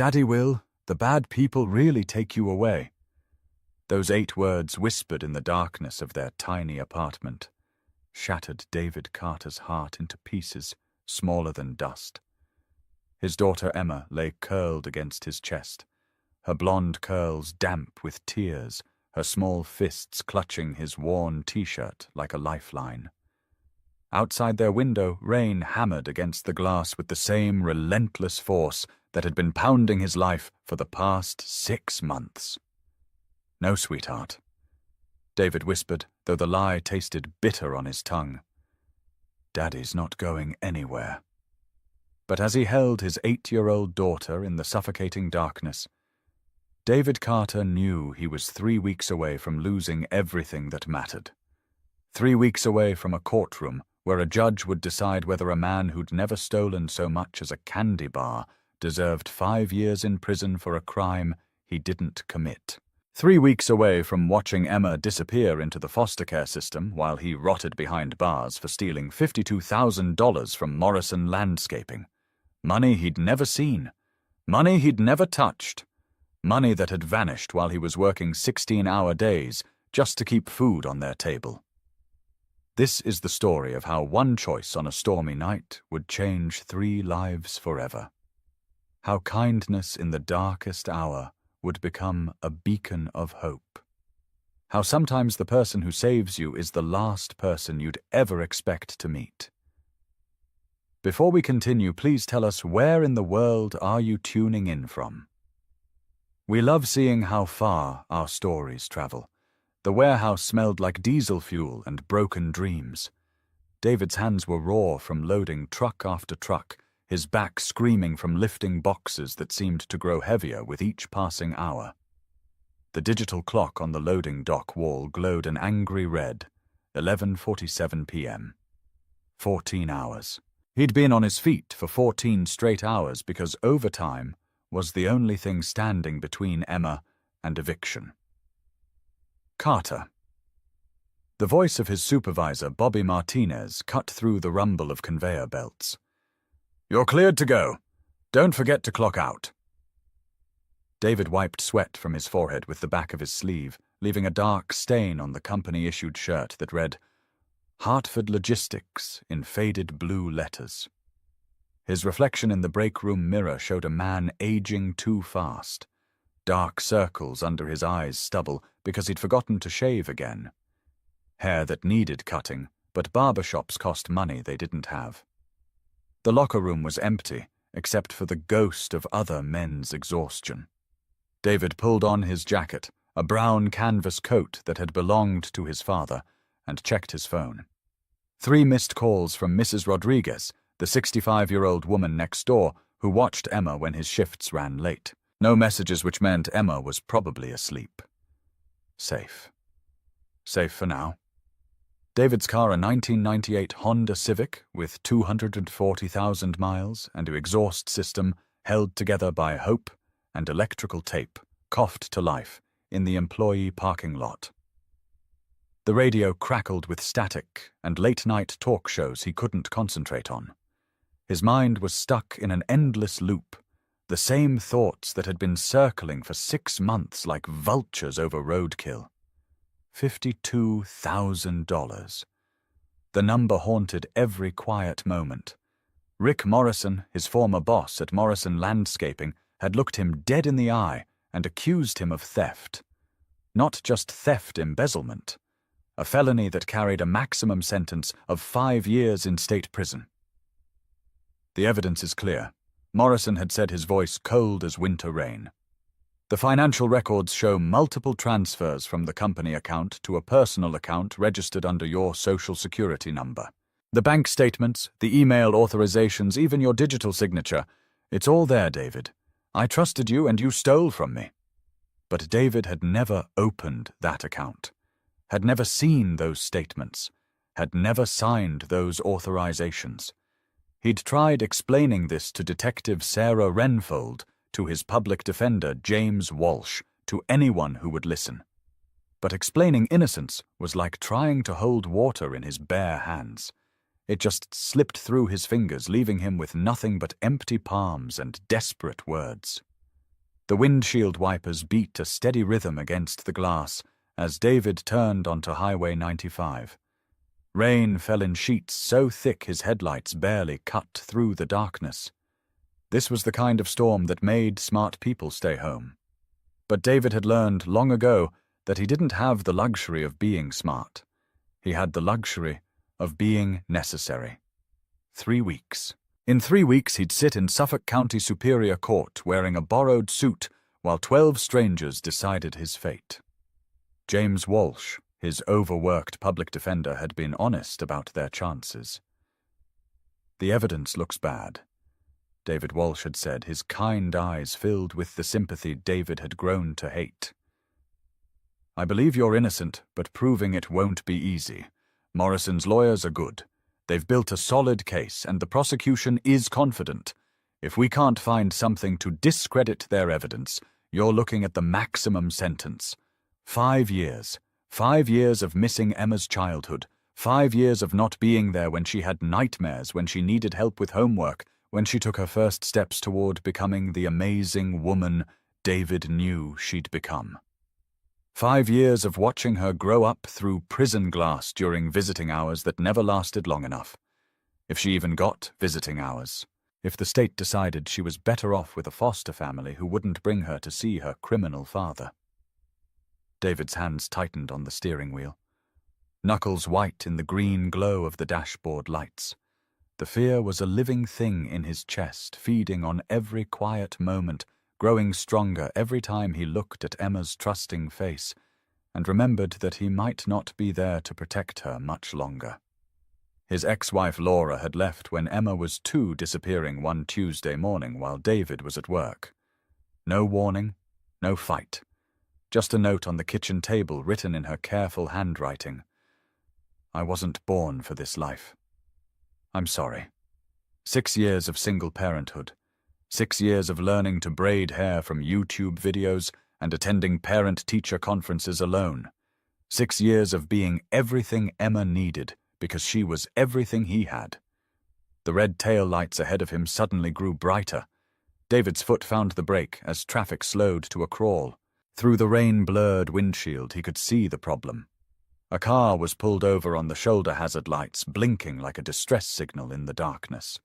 Daddy will, the bad people really take you away. Those 8 words whispered in the darkness of their tiny apartment shattered David Carter's heart into pieces smaller than dust. His daughter Emma lay curled against his chest, her blonde curls damp with tears, her small fists clutching his worn t-shirt like a lifeline. Outside their window, rain hammered against the glass with the same relentless force that had been pounding his life for the past 6 months. "No, sweetheart," David whispered, though the lie tasted bitter on his tongue. "Daddy's not going anywhere." But as he held his 8-year-old daughter in the suffocating darkness, David Carter knew he was 3 weeks away from losing everything that mattered. 3 weeks away from a courtroom where a judge would decide whether a man who'd never stolen so much as a candy bar deserved 5 years in prison for a crime he didn't commit. 3 weeks away from watching Emma disappear into the foster care system while he rotted behind bars for stealing $52,000 from Morrison Landscaping. Money he'd never seen. Money he'd never touched. Money that had vanished while he was working 16-hour days just to keep food on their table. This is the story of how one choice on a stormy night would change 3 lives forever. How kindness in the darkest hour would become a beacon of hope. How sometimes the person who saves you is the last person you'd ever expect to meet. Before we continue, please tell us, where in the world are you tuning in from? We love seeing how far our stories travel. The warehouse smelled like diesel fuel and broken dreams. David's hands were raw from loading truck after truck, his back screaming from lifting boxes that seemed to grow heavier with each passing hour. The digital clock on the loading dock wall glowed an angry red, 11:47 p.m. 14 hours. He'd been on his feet for 14 straight hours because overtime was the only thing standing between Emma and eviction. Carter. The voice of his supervisor, Bobby Martinez, cut through the rumble of conveyor belts. "You're cleared to go. Don't forget to clock out." David wiped sweat from his forehead with the back of his sleeve, leaving a dark stain on the company-issued shirt that read, "Hartford Logistics," in faded blue letters. His reflection in the break room mirror showed a man aging too fast. Dark circles under his eyes' stubble because he'd forgotten to shave again. Hair that needed cutting, but barbershops cost money they didn't have. The locker room was empty, except for the ghost of other men's exhaustion. David pulled on his jacket, a brown canvas coat that had belonged to his father, and checked his phone. 3 missed calls from Mrs. Rodriguez, the 65-year-old woman next door who watched Emma when his shifts ran late. No messages, which meant Emma was probably asleep. Safe. Safe for now. David's car, a 1998 Honda Civic with 240,000 miles and an exhaust system held together by hope and electrical tape, coughed to life in the employee parking lot. The radio crackled with static and late-night talk shows he couldn't concentrate on. His mind was stuck in an endless loop, the same thoughts that had been circling for 6 months like vultures over roadkill. $52,000. The number haunted every quiet moment. Rick Morrison, his former boss at Morrison Landscaping, had looked him dead in the eye and accused him of theft. Not just theft embezzlement, a felony that carried a maximum sentence of 5 years in state prison. The evidence is clear. Morrison had said, his voice cold as winter rain. The financial records show multiple transfers from the company account to a personal account registered under your social security number. The bank statements, the email authorizations, even your digital signature. It's all there, David. I trusted you and you stole from me. But David had never opened that account, had never seen those statements, had never signed those authorizations. He'd tried explaining this to Detective Sarah Renfold, to his public defender James Walsh, to anyone who would listen. But explaining innocence was like trying to hold water in his bare hands. It just slipped through his fingers, leaving him with nothing but empty palms and desperate words. The windshield wipers beat a steady rhythm against the glass as David turned onto Highway 95. Rain fell in sheets so thick his headlights barely cut through the darkness. This was the kind of storm that made smart people stay home. But David had learned long ago that he didn't have the luxury of being smart. He had the luxury of being necessary. 3 weeks. In 3 weeks he'd sit in Suffolk County Superior Court wearing a borrowed suit while 12 strangers decided his fate. James Walsh, his overworked public defender, had been honest about their chances. "The evidence looks bad," David Walsh had said, his kind eyes filled with the sympathy David had grown to hate. "I believe you're innocent, but proving it won't be easy. Morrison's lawyers are good. They've built a solid case, and the prosecution is confident. If we can't find something to discredit their evidence, you're looking at the maximum sentence. 5 years. 5 years of missing Emma's childhood. 5 years of not being there when she had nightmares, when she needed help with homework, when she took her first steps toward becoming the amazing woman David knew she'd become. 5 years of watching her grow up through prison glass during visiting hours that never lasted long enough. If she even got visiting hours. If the state decided she was better off with a foster family who wouldn't bring her to see her criminal father. David's hands tightened on the steering wheel, knuckles white in the green glow of the dashboard lights. The fear was a living thing in his chest, feeding on every quiet moment, growing stronger every time he looked at Emma's trusting face and remembered that he might not be there to protect her much longer. His ex-wife Laura had left when Emma was 2, disappearing one Tuesday morning while David was at work. No warning, no fight. Just a note on the kitchen table written in her careful handwriting. "I wasn't born for this life. I'm sorry." 6 years of single parenthood. 6 years of learning to braid hair from YouTube videos and attending parent-teacher conferences alone. 6 years of being everything Emma needed because she was everything he had. The red tail lights ahead of him suddenly grew brighter. David's foot found the brake as traffic slowed to a crawl. Through the rain-blurred windshield, he could see the problem. A car was pulled over on the shoulder hazard lights, blinking like a distress signal in the darkness.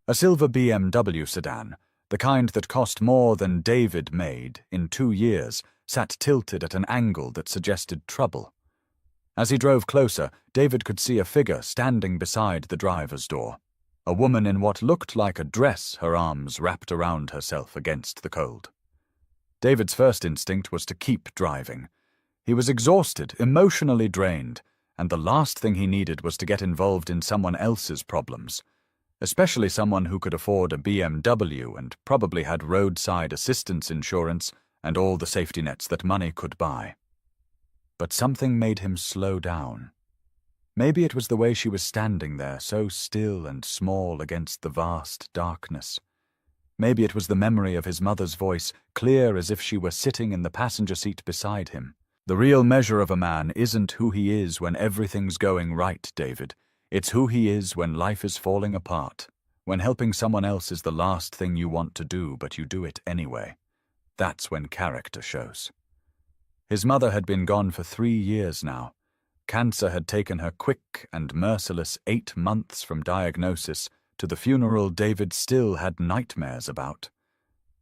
A silver BMW sedan, the kind that cost more than David made in 2 years, sat tilted at an angle that suggested trouble. As he drove closer, David could see a figure standing beside the driver's door. A woman in what looked like a dress, her arms wrapped around herself against the cold. David's first instinct was to keep driving. He was exhausted, emotionally drained, and the last thing he needed was to get involved in someone else's problems, especially someone who could afford a BMW and probably had roadside assistance insurance and all the safety nets that money could buy. But something made him slow down. Maybe it was the way she was standing there, so still and small against the vast darkness. Maybe it was the memory of his mother's voice, clear as if she were sitting in the passenger seat beside him. "The real measure of a man isn't who he is when everything's going right, David. It's who he is when life is falling apart, when helping someone else is the last thing you want to do, but you do it anyway. That's when character shows." His mother had been gone for 3 years now. Cancer had taken her quick and merciless 8 months from diagnosis to the funeral David still had nightmares about.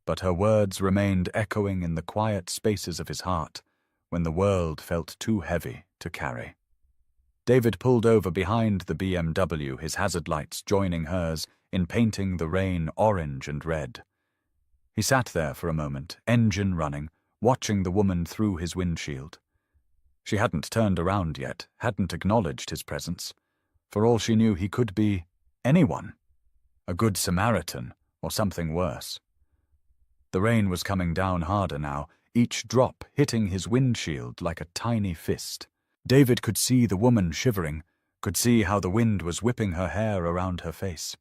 But her words remained echoing in the quiet spaces of his heart when the world felt too heavy to carry. David pulled over behind the BMW, his hazard lights joining hers in painting the rain orange and red. He sat there for a moment, engine running, watching the woman through his windshield. She hadn't turned around yet, hadn't acknowledged his presence. For all she knew, he could be anyone. A good Samaritan, or something worse. The rain was coming down harder now, each drop hitting his windshield like a tiny fist. David could see the woman shivering, could see how the wind was whipping her hair around her face.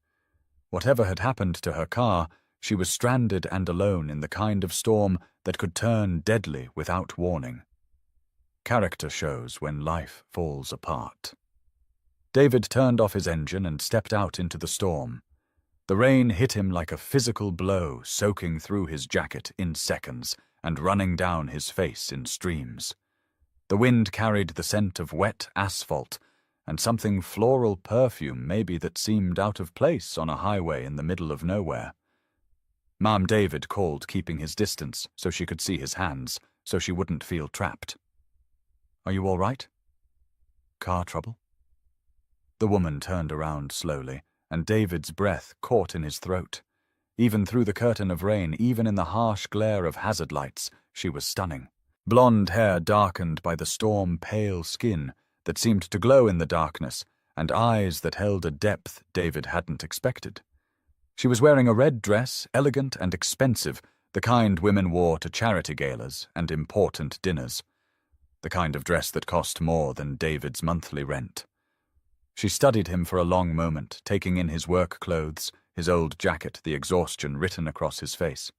Whatever had happened to her car, she was stranded and alone in the kind of storm that could turn deadly without warning. Character shows when life falls apart. David turned off his engine and stepped out into the storm. The rain hit him like a physical blow, soaking through his jacket in seconds and running down his face in streams. The wind carried the scent of wet asphalt and something floral perfume maybe that seemed out of place on a highway in the middle of nowhere. Mom David called, keeping his distance so she could see his hands, so she wouldn't feel trapped. "Are you all right? Car trouble?" The woman turned around slowly, and David's breath caught in his throat. Even through the curtain of rain, even in the harsh glare of hazard lights, she was stunning. Blonde hair darkened by the storm-pale skin that seemed to glow in the darkness, and eyes that held a depth David hadn't expected. She was wearing a red dress, elegant and expensive, the kind women wore to charity galas and important dinners. The kind of dress that cost more than David's monthly rent. She studied him for a long moment, taking in his work clothes, his old jacket, the exhaustion written across his face.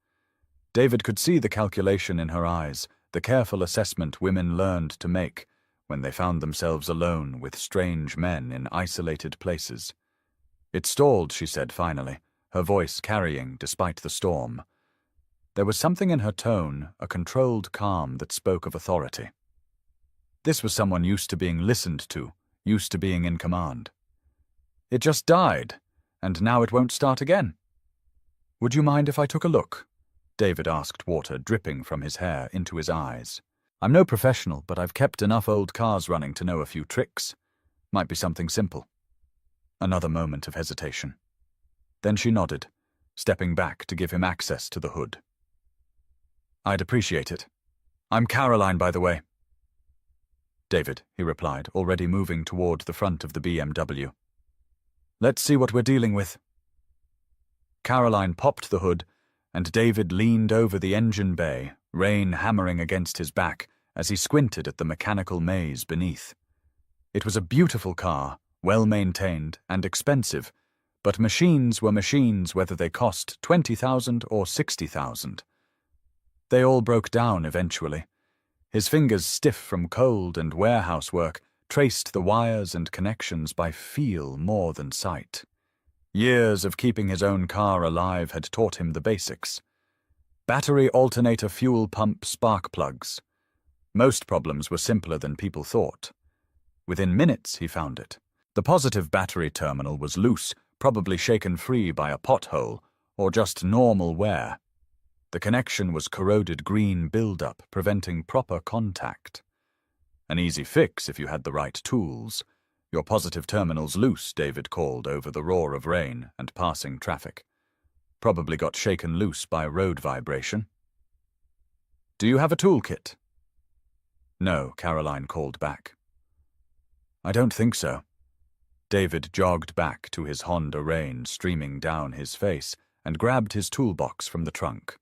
David could see the calculation in her eyes, the careful assessment women learned to make when they found themselves alone with strange men in isolated places. It stalled, she said finally, her voice carrying despite the storm. There was something in her tone, a controlled calm that spoke of authority. This was someone used to being listened to, used to being in command. "It just died, and now it won't start again." "Would you mind if I took a look?" David asked, water dripping from his hair into his eyes. "I'm no professional, but I've kept enough old cars running to know a few tricks. Might be something simple." Another moment of hesitation. Then she nodded, stepping back to give him access to the hood. "I'd appreciate it. I'm Caroline, by the way." "David," he replied, already moving toward the front of the BMW. "Let's see what we're dealing with." Caroline popped the hood, and David leaned over the engine bay, rain hammering against his back as he squinted at the mechanical maze beneath. It was a beautiful car, well-maintained and expensive, but machines were machines whether they cost $20,000 or $60,000. They all broke down eventually. His fingers, stiff from cold and warehouse work, traced the wires and connections by feel more than sight. Years of keeping his own car alive had taught him the basics. Battery alternator fuel pump spark plugs. Most problems were simpler than people thought. Within minutes he found it. The positive battery terminal was loose, probably shaken free by a pothole, or just normal wear. The connection was corroded green buildup, preventing proper contact. An easy fix if you had the right tools. "Your positive terminal's loose," David called over the roar of rain and passing traffic. Probably got shaken loose by road vibration. "Do you have a toolkit?" "No," Caroline called back. "I don't think so." David jogged back to his Honda rain streaming down his face and grabbed his toolbox from the trunk.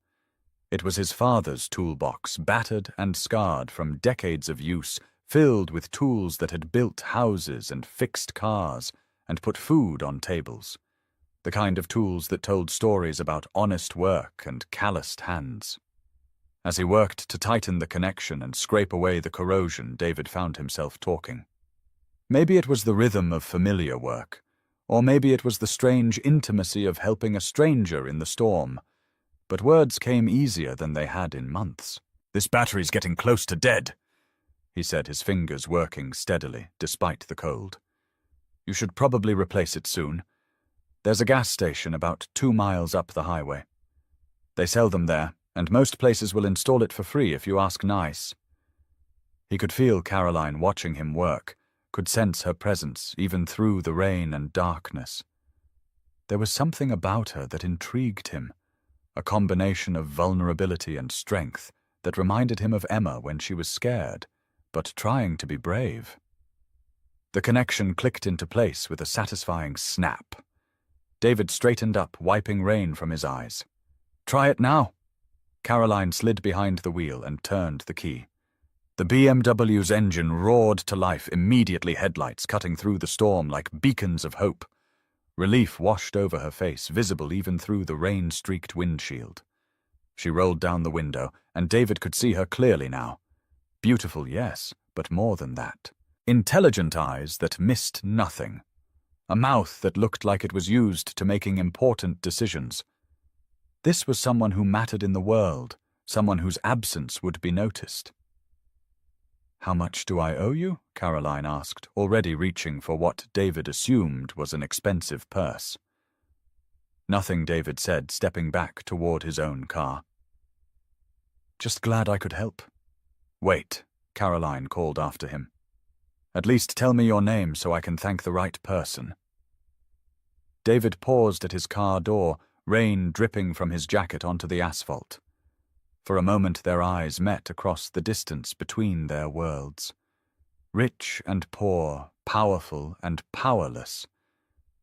It was his father's toolbox, battered and scarred from decades of use, filled with tools that had built houses and fixed cars and put food on tables. The kind of tools that told stories about honest work and calloused hands. As he worked to tighten the connection and scrape away the corrosion, David found himself talking. Maybe it was the rhythm of familiar work, or maybe it was the strange intimacy of helping a stranger in the storm. But words came easier than they had in months. "This battery's getting close to dead," he said, his fingers working steadily, despite the cold. "You should probably replace it soon. There's a gas station about 2 miles up the highway. They sell them there, and most places will install it for free if you ask nice." He could feel Caroline watching him work, could sense her presence even through the rain and darkness. There was something about her that intrigued him. A combination of vulnerability and strength that reminded him of Emma when she was scared, but trying to be brave. The connection clicked into place with a satisfying snap. David straightened up, wiping rain from his eyes. "Try it now." Caroline slid behind the wheel and turned the key. The BMW's engine roared to life, immediately headlights cutting through the storm like beacons of hope. Relief washed over her face, visible even through the rain-streaked windshield. She rolled down the window, and David could see her clearly now. Beautiful, yes, but more than that. Intelligent eyes that missed nothing. a mouth that looked like it was used to making important decisions. This was someone who mattered in the world, someone whose absence would be noticed. "How much do I owe you?" Caroline asked, already reaching for what David assumed was an expensive purse. "Nothing," David said, stepping back toward his own car. "Just glad I could help." "Wait," Caroline called after him. "At least tell me your name so I can thank the right person." David paused at his car door, rain dripping from his jacket onto the asphalt. For a moment their eyes met across the distance between their worlds. Rich and poor, powerful and powerless,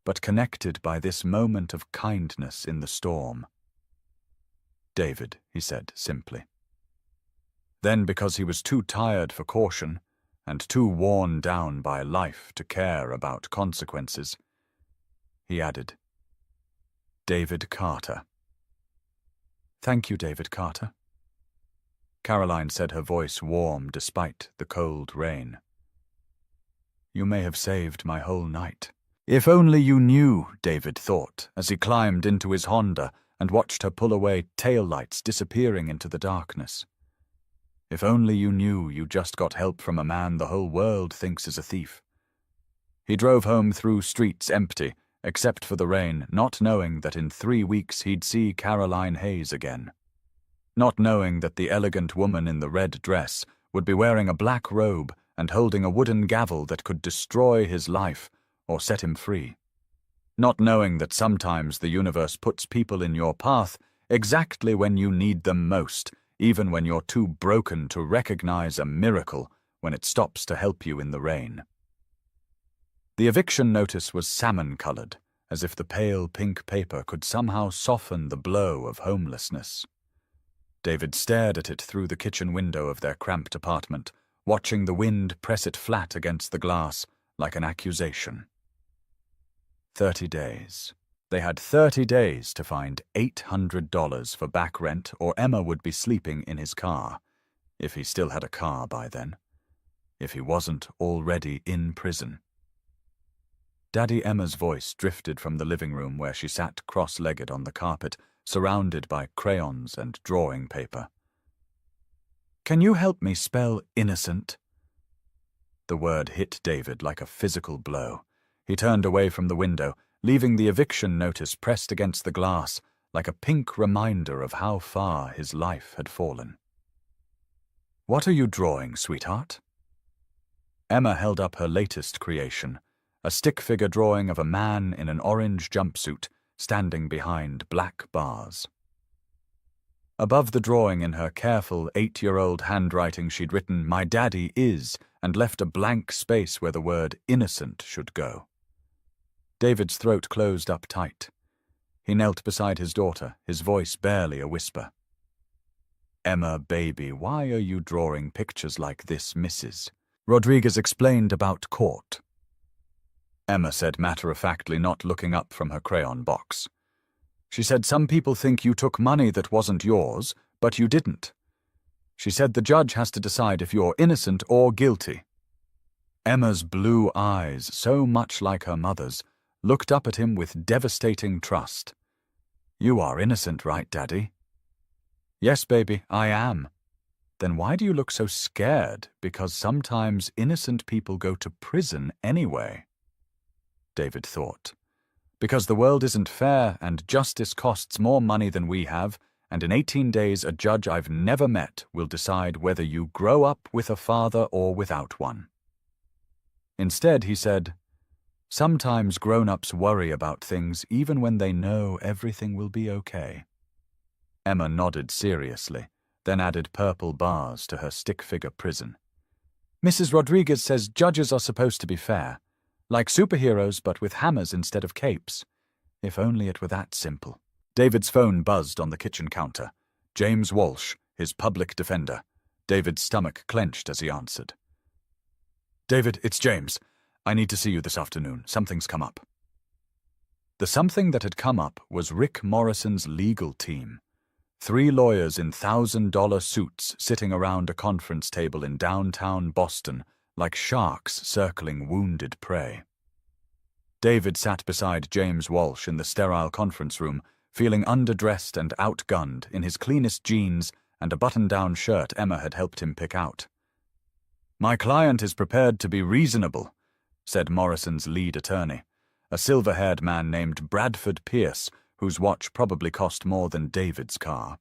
but connected by this moment of kindness in the storm. "David," he said simply. Then, because he was too tired for caution, and too worn down by life to care about consequences, he added, "David Carter." "Thank you, David Carter." Caroline said, her voice warm despite the cold rain. "You may have saved my whole night." "If only you knew," David thought, as he climbed into his Honda and watched her pull away, taillights disappearing into the darkness. "If only you knew you just got help from a man the whole world thinks is a thief." He drove home through streets empty, except for the rain, not knowing that in 3 weeks he'd see Caroline Hayes again. Not knowing that the elegant woman in the red dress would be wearing a black robe and holding a wooden gavel that could destroy his life or set him free. Not knowing that sometimes the universe puts people in your path exactly when you need them most, even when you're too broken to recognize a miracle when it stops to help you in the rain. The eviction notice was salmon-colored, as if the pale pink paper could somehow soften the blow of homelessness. David stared at it through the kitchen window of their cramped apartment, watching the wind press it flat against the glass like an accusation. 30 days. They had 30 days to find $800 for back rent, or Emma would be sleeping in his car, if he still had a car by then, if he wasn't already in prison. Daddy Emma's voice drifted from the living room where she sat cross-legged on the carpet, surrounded by crayons and drawing paper. "Can you help me spell innocent?" The word hit David like a physical blow. He turned away from the window, leaving the eviction notice pressed against the glass like a pink reminder of how far his life had fallen. "What are you drawing, sweetheart?" Emma held up her latest creation, a stick figure drawing of a man in an orange jumpsuit standing behind black bars. Above the drawing, in her careful 8-year-old handwriting, she'd written, "My daddy is," and left a blank space where the word innocent should go. David's throat closed up tight. He knelt beside his daughter, his voice barely a whisper. "Emma, baby, why are you drawing pictures like this, Mrs.?" Rodriguez explained about court. Emma said matter-of-factly, not looking up from her crayon box. She said, "Some people think you took money that wasn't yours, but you didn't." She said the judge has to decide if you're innocent or guilty. Emma's blue eyes, so much like her mother's, looked up at him with devastating trust. "You are innocent, right, Daddy?" "Yes, baby, I am." "Then why do you look so scared? Because sometimes innocent people go to prison anyway." David thought. "Because the world isn't fair and justice costs more money than we have, and in 18 days a judge I've never met will decide whether you grow up with a father or without one." Instead, he said, "Sometimes grown-ups worry about things even when they know everything will be okay." Emma nodded seriously, then added purple bars to her stick-figure prison. "Mrs. Rodriguez says judges are supposed to be fair, like superheroes but with hammers instead of capes. If only it were that simple." David's phone buzzed on the kitchen counter. James Walsh, his public defender. David's stomach clenched as he answered. "David, it's James. I need to see you this afternoon. Something's come up." The something that had come up was Rick Morrison's legal team. 3 lawyers in $1,000 suits sitting around a conference table in downtown Boston like sharks circling wounded prey. David sat beside James Walsh in the sterile conference room, feeling underdressed and outgunned in his cleanest jeans and a button-down shirt Emma had helped him pick out. "My client is prepared to be reasonable," said Morrison's lead attorney, a silver-haired man named Bradford Pierce, whose watch probably cost more than David's car.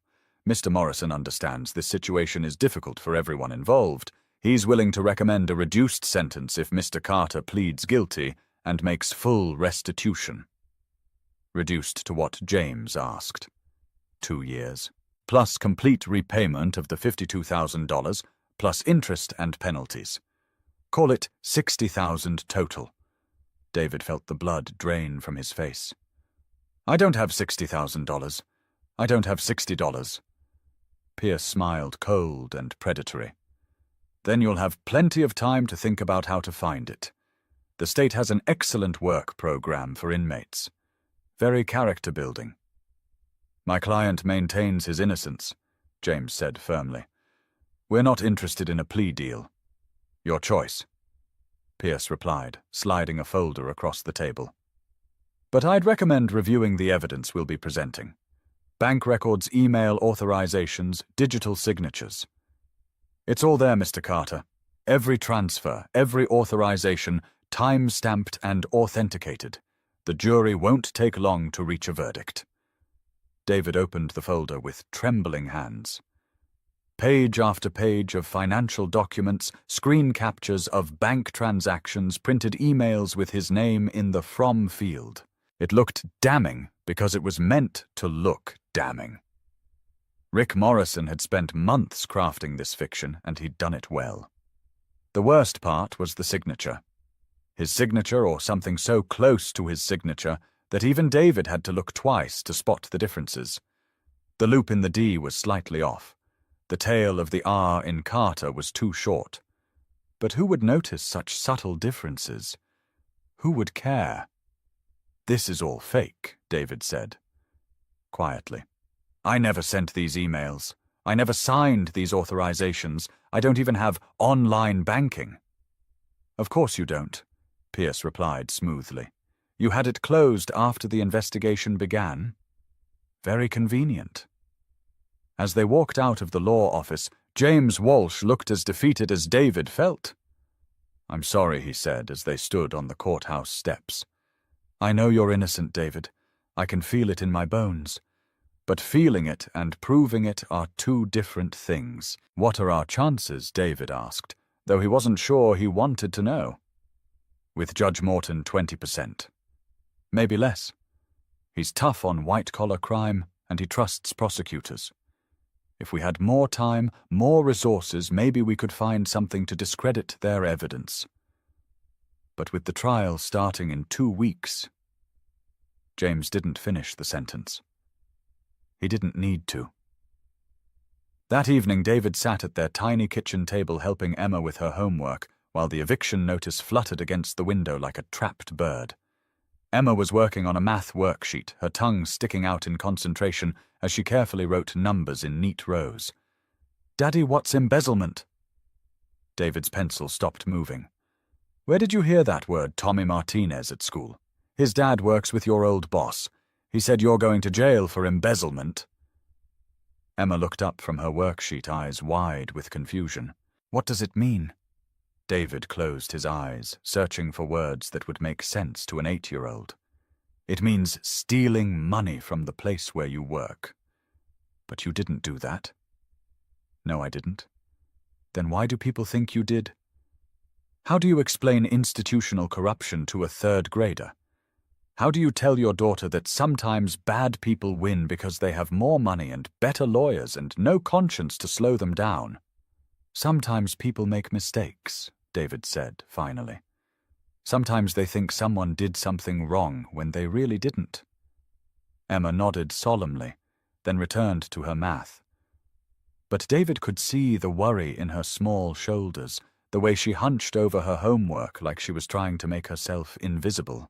"Mr. Morrison understands this situation is difficult for everyone involved. He's willing to recommend a reduced sentence if Mr. Carter pleads guilty and makes full restitution." Reduced to what James asked. 2 years. Plus complete repayment of the $52,000, plus interest and penalties. Call it $60,000 total. David felt the blood drain from his face. "I don't have $60,000. I don't have $60. Pierce smiled cold and predatory. "Then you'll have plenty of time to think about how to find it. The state has an excellent work program for inmates. Very character-building." "My client maintains his innocence," James said firmly. "We're not interested in a plea deal." "Your choice," Pierce replied, sliding a folder across the table. "But I'd recommend reviewing the evidence we'll be presenting. Bank records, email authorizations, digital signatures. It's all there, Mr. Carter. Every transfer, every authorization, time-stamped and authenticated. The jury won't take long to reach a verdict." David opened the folder with trembling hands. Page after page of financial documents, screen captures of bank transactions, printed emails with his name in the from field. It looked damning because it was meant to look damning. Rick Morrison had spent months crafting this fiction, and he'd done it well. The worst part was the signature. His signature, or something so close to his signature that even David had to look twice to spot the differences. The loop in the D was slightly off. The tail of the R in Carter was too short. But who would notice such subtle differences? Who would care? "This is all fake," David said, quietly. "I never sent these emails. I never signed these authorizations. I don't even have online banking." "Of course you don't," Pierce replied smoothly. "You had it closed after the investigation began. Very convenient." As they walked out of the law office, James Walsh looked as defeated as David felt. "I'm sorry," he said as they stood on the courthouse steps. "I know you're innocent, David. I can feel it in my bones. But feeling it and proving it are two different things." "What are our chances?" David asked, though he wasn't sure he wanted to know. "With Judge Morton, 20%. Maybe less. He's tough on white-collar crime, and he trusts prosecutors. If we had more time, more resources, maybe we could find something to discredit their evidence. But with the trial starting in 2 weeks..." James didn't finish the sentence. He didn't need to. That evening, David sat at their tiny kitchen table helping Emma with her homework, while the eviction notice fluttered against the window like a trapped bird. Emma was working on a math worksheet, her tongue sticking out in concentration as she carefully wrote numbers in neat rows. "Daddy, what's embezzlement?" David's pencil stopped moving. "Where did you hear that word, Tommy Martinez, at school? His dad works with your old boss. He said you're going to jail for embezzlement." Emma looked up from her worksheet, eyes wide with confusion. "What does it mean?" David closed his eyes, searching for words that would make sense to an 8-year-old. "It means stealing money from the place where you work." "But you didn't do that." "No, I didn't." "Then why do people think you did?" "How do you explain institutional corruption to a 3rd grader? How do you tell your daughter that sometimes bad people win because they have more money and better lawyers and no conscience to slow them down?" "Sometimes people make mistakes," David said, finally. "Sometimes they think someone did something wrong when they really didn't." Emma nodded solemnly, then returned to her math. But David could see the worry in her small shoulders, the way she hunched over her homework like she was trying to make herself invisible.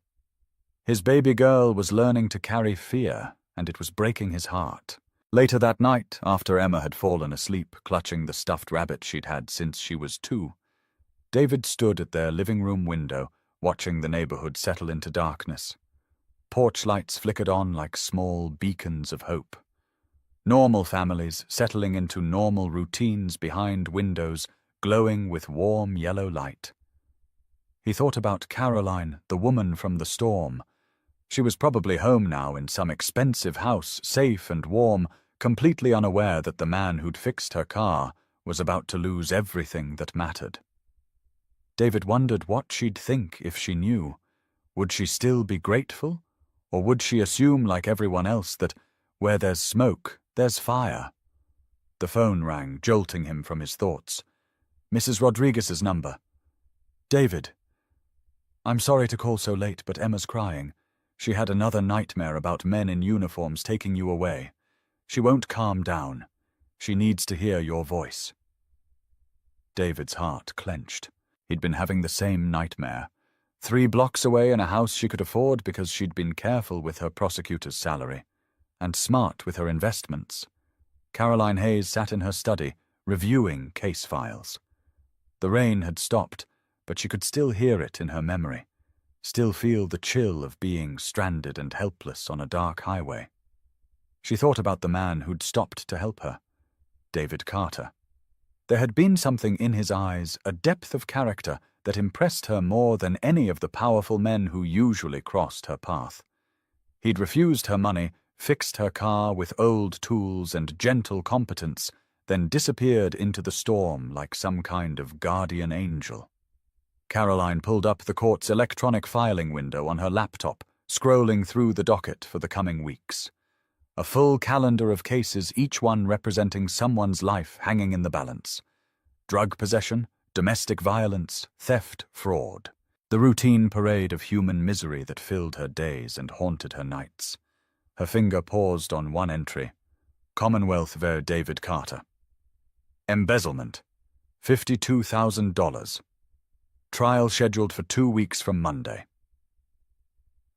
His baby girl was learning to carry fear, and it was breaking his heart. Later that night, after Emma had fallen asleep, clutching the stuffed rabbit she'd had since she was 2, David stood at their living room window, watching the neighborhood settle into darkness. Porch lights flickered on like small beacons of hope. Normal families settling into normal routines behind windows glowing with warm yellow light. He thought about Caroline, the woman from the storm. She was probably home now in some expensive house, safe and warm, completely unaware that the man who'd fixed her car was about to lose everything that mattered. David wondered what she'd think if she knew. Would she still be grateful? Or would she assume, like everyone else, that where there's smoke, there's fire? The phone rang, jolting him from his thoughts. Mrs. Rodriguez's number. David. I'm sorry to call so late, but Emma's crying. She had another nightmare about men in uniforms taking you away. She won't calm down. She needs to hear your voice. David's heart clenched. He'd been having the same nightmare. 3 blocks away in a house she could afford because she'd been careful with her prosecutor's salary, and smart with her investments. Caroline Hayes sat in her study, reviewing case files. The rain had stopped, but she could still hear it in her memory, still feel the chill of being stranded and helpless on a dark highway. She thought about the man who'd stopped to help her, David Carter. There had been something in his eyes, a depth of character that impressed her more than any of the powerful men who usually crossed her path. He'd refused her money, fixed her car with old tools and gentle competence, then disappeared into the storm like some kind of guardian angel. Caroline pulled up the court's electronic filing window on her laptop, scrolling through the docket for the coming weeks. A full calendar of cases, each one representing someone's life hanging in the balance. Drug possession, domestic violence, theft, fraud. The routine parade of human misery that filled her days and haunted her nights. Her finger paused on one entry. Commonwealth ver David Carter. Embezzlement. $52,000. Trial scheduled for 2 weeks from Monday.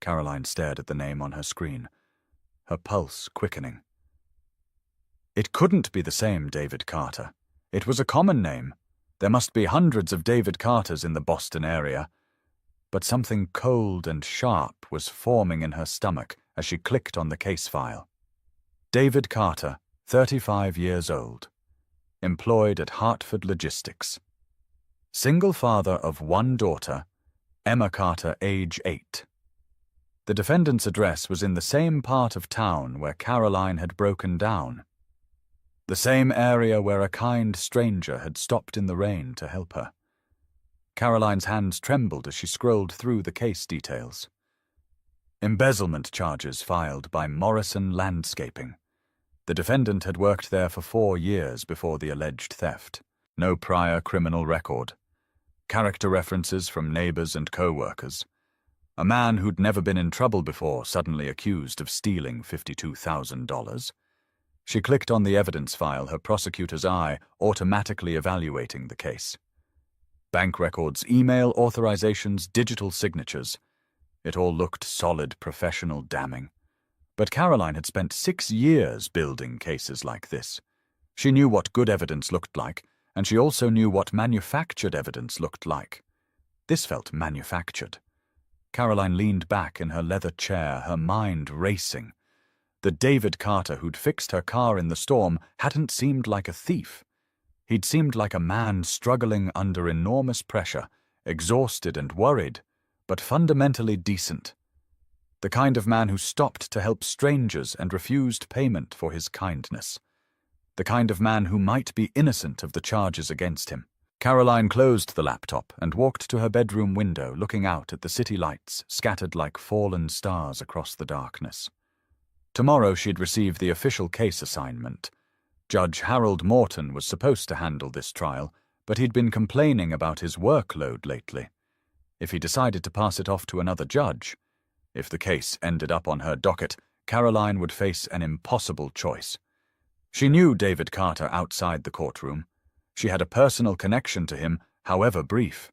Caroline stared at the name on her screen, her pulse quickening. It couldn't be the same David Carter. It was a common name. There must be hundreds of David Carters in the Boston area. But something cold and sharp was forming in her stomach as she clicked on the case file. David Carter, 35 years old. Employed at Hartford Logistics. Single father of 1 daughter, Emma Carter, age 8. The defendant's address was in the same part of town where Caroline had broken down. The same area where a kind stranger had stopped in the rain to help her. Caroline's hands trembled as she scrolled through the case details. Embezzlement charges filed by Morrison Landscaping. The defendant had worked there for 4 years before the alleged theft. No prior criminal record. Character references from neighbors and co-workers. A man who'd never been in trouble before suddenly accused of stealing $52,000. She clicked on the evidence file, her prosecutor's eye automatically evaluating the case. Bank records, email authorizations, digital signatures. It all looked solid, professional damning. But Caroline had spent 6 years building cases like this. She knew what good evidence looked like, and she also knew what manufactured evidence looked like. This felt manufactured. Caroline leaned back in her leather chair, her mind racing. The David Carter who'd fixed her car in the storm hadn't seemed like a thief. He'd seemed like a man struggling under enormous pressure, exhausted and worried, but fundamentally decent. The kind of man who stopped to help strangers and refused payment for his kindness. The kind of man who might be innocent of the charges against him. Caroline closed the laptop and walked to her bedroom window, looking out at the city lights scattered like fallen stars across the darkness. Tomorrow she'd receive the official case assignment. Judge Harold Morton was supposed to handle this trial, but he'd been complaining about his workload lately. If he decided to pass it off to another judge, if the case ended up on her docket, Caroline would face an impossible choice. She knew David Carter outside the courtroom. She had a personal connection to him, however brief.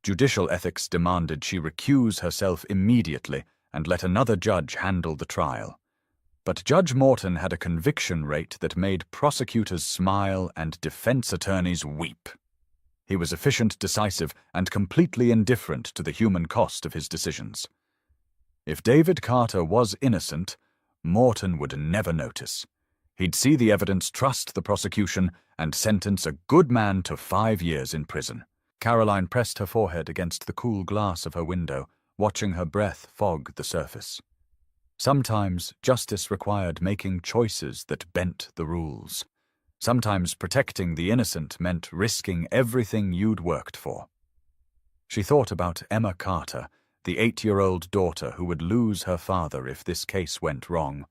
Judicial ethics demanded she recuse herself immediately and let another judge handle the trial. But Judge Morton had a conviction rate that made prosecutors smile and defense attorneys weep. He was efficient, decisive, and completely indifferent to the human cost of his decisions. If David Carter was innocent, Morton would never notice. He'd see the evidence, trust the prosecution, and sentence a good man to 5 years in prison. Caroline pressed her forehead against the cool glass of her window, watching her breath fog the surface. Sometimes justice required making choices that bent the rules. Sometimes protecting the innocent meant risking everything you'd worked for. She thought about Emma Carter, the 8-year-old daughter who would lose her father if this case went wrong.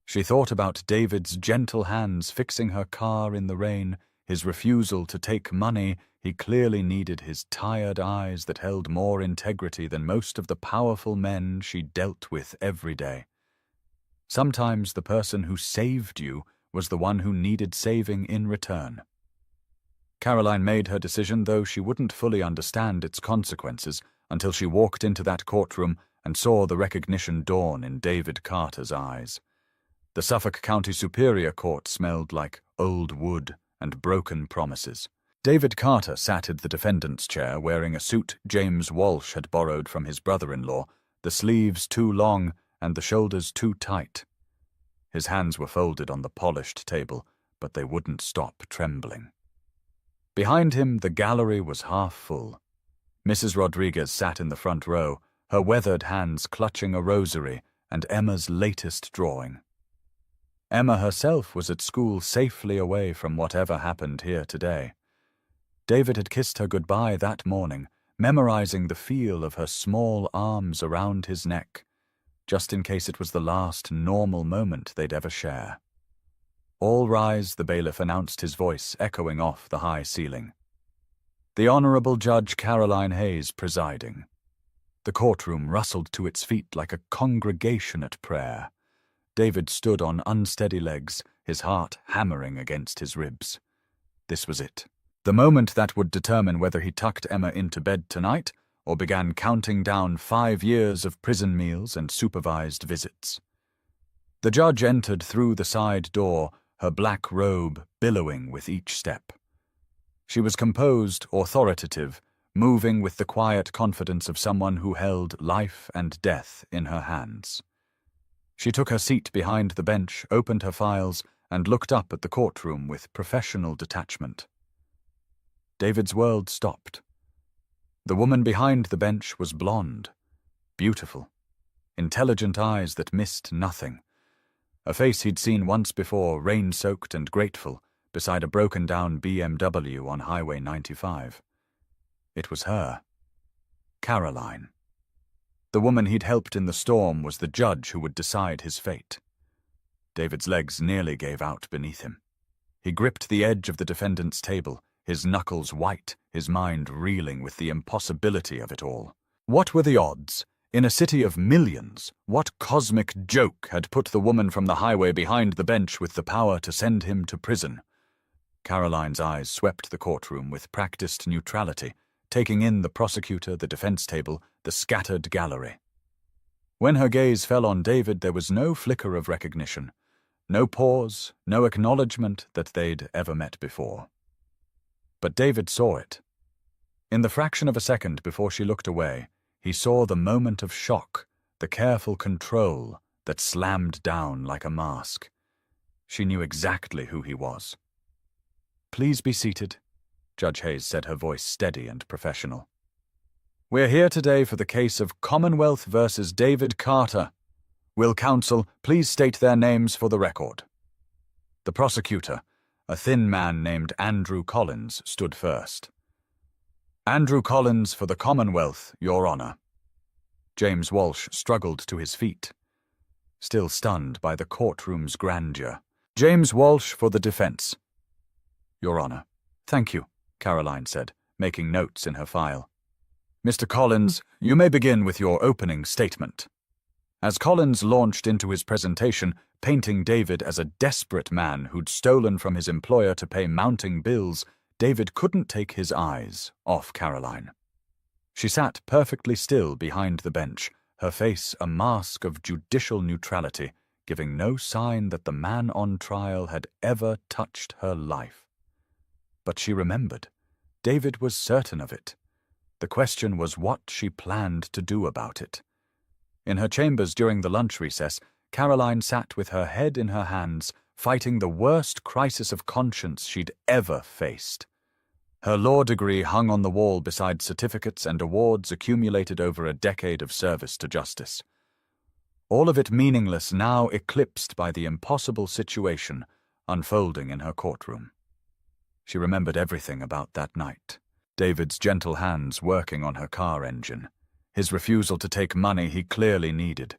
She thought about David's gentle hands fixing her car in the rain, his refusal to take money. He clearly needed his tired eyes that held more integrity than most of the powerful men she dealt with every day. Sometimes the person who saved you was the one who needed saving in return. Caroline made her decision, though she wouldn't fully understand its consequences until she walked into that courtroom and saw the recognition dawn in David Carter's eyes. The Suffolk County Superior Court smelled like old wood and broken promises. David Carter sat in the defendant's chair wearing a suit James Walsh had borrowed from his brother-in-law, the sleeves too long and the shoulders too tight. His hands were folded on the polished table, but they wouldn't stop trembling. Behind him, the gallery was half full. Mrs. Rodriguez sat in the front row, her weathered hands clutching a rosary and Emma's latest drawing. Emma herself was at school, safely away from whatever happened here today. David had kissed her goodbye that morning, memorizing the feel of her small arms around his neck, just in case it was the last normal moment they'd ever share. "All rise," the bailiff announced, his voice echoing off the high ceiling. The Honorable Judge Caroline Hayes presiding. The courtroom rustled to its feet like a congregation at prayer. David stood on unsteady legs, his heart hammering against his ribs. This was it. The moment that would determine whether he tucked Emma into bed tonight or began counting down 5 years of prison meals and supervised visits. The judge entered through the side door, her black robe billowing with each step. She was composed, authoritative, moving with the quiet confidence of someone who held life and death in her hands. She took her seat behind the bench, opened her files, and looked up at the courtroom with professional detachment. David's world stopped. The woman behind the bench was blonde, beautiful, intelligent eyes that missed nothing. A face he'd seen once before, rain-soaked and grateful, beside a broken-down BMW on Highway 95. It was her. Caroline. The woman he'd helped in the storm was the judge who would decide his fate. David's legs nearly gave out beneath him. He gripped the edge of the defendant's table, his knuckles white, his mind reeling with the impossibility of it all. What were the odds? In a city of millions, what cosmic joke had put the woman from the highway behind the bench with the power to send him to prison? Caroline's eyes swept the courtroom with practiced neutrality, taking in the prosecutor, the defense table, the scattered gallery. When her gaze fell on David, there was no flicker of recognition, no pause, no acknowledgement that they'd ever met before. But David saw it. In the fraction of a second before she looked away, he saw the moment of shock, the careful control that slammed down like a mask. She knew exactly who he was. "Please be seated," Judge Hayes said, her voice steady and professional. "We're here today for the case of Commonwealth versus David Carter. Will counsel please state their names for the record?" The prosecutor, a thin man named Andrew Collins, stood first. "Andrew Collins for the Commonwealth, Your Honor." James Walsh struggled to his feet, still stunned by the courtroom's grandeur. "James Walsh for the defense." "Your Honor." "Thank you," Caroline said, making notes in her file. "Mr. Collins, you may begin with your opening statement." As Collins launched into his presentation, painting David as a desperate man who'd stolen from his employer to pay mounting bills, David couldn't take his eyes off Caroline. She sat perfectly still behind the bench, her face a mask of judicial neutrality, giving no sign that the man on trial had ever touched her life. But she remembered. David was certain of it. The question was what she planned to do about it. In her chambers during the lunch recess, Caroline sat with her head in her hands, fighting the worst crisis of conscience she'd ever faced. Her law degree hung on the wall beside certificates and awards accumulated over a decade of service to justice. All of it meaningless, now eclipsed by the impossible situation unfolding in her courtroom. She remembered everything about that night. David's gentle hands working on her car engine, his refusal to take money he clearly needed,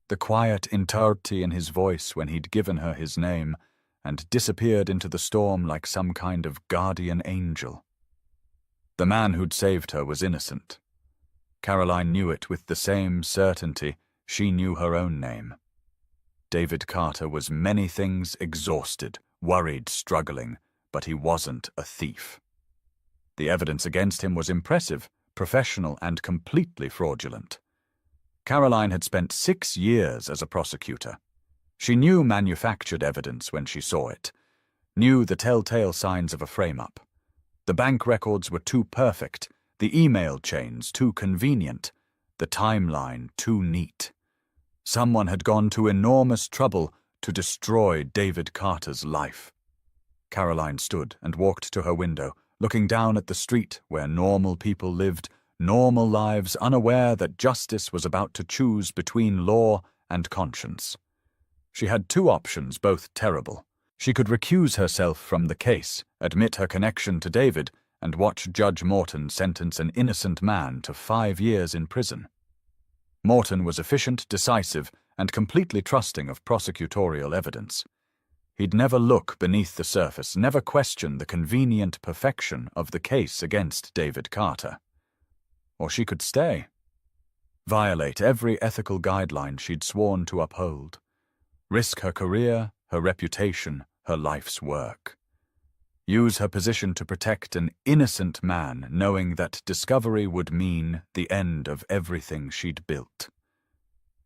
the quiet entirety in his voice when he'd given her his name and disappeared into the storm like some kind of guardian angel. The man who'd saved her was innocent. Caroline knew it with the same certainty she knew her own name. David Carter was many things, exhausted, worried, struggling, but he wasn't a thief. The evidence against him was impressive, professional, and completely fraudulent. Caroline had spent 6 years as a prosecutor. She knew manufactured evidence when she saw it, knew the telltale signs of a frame-up. The bank records were too perfect, the email chains too convenient, the timeline too neat. Someone had gone to enormous trouble to destroy David Carter's life. Caroline stood and walked to her window, looking down at the street where normal people lived, normal lives, unaware that justice was about to choose between law and conscience. She had 2 options, both terrible. She could recuse herself from the case, admit her connection to David, and watch Judge Morton sentence an innocent man to 5 years in prison. Morton was efficient, decisive, and completely trusting of prosecutorial evidence. He'd never look beneath the surface, never question the convenient perfection of the case against David Carter. Or she could stay. Violate every ethical guideline she'd sworn to uphold. Risk her career, her reputation, her life's work. Use her position to protect an innocent man, knowing that discovery would mean the end of everything she'd built.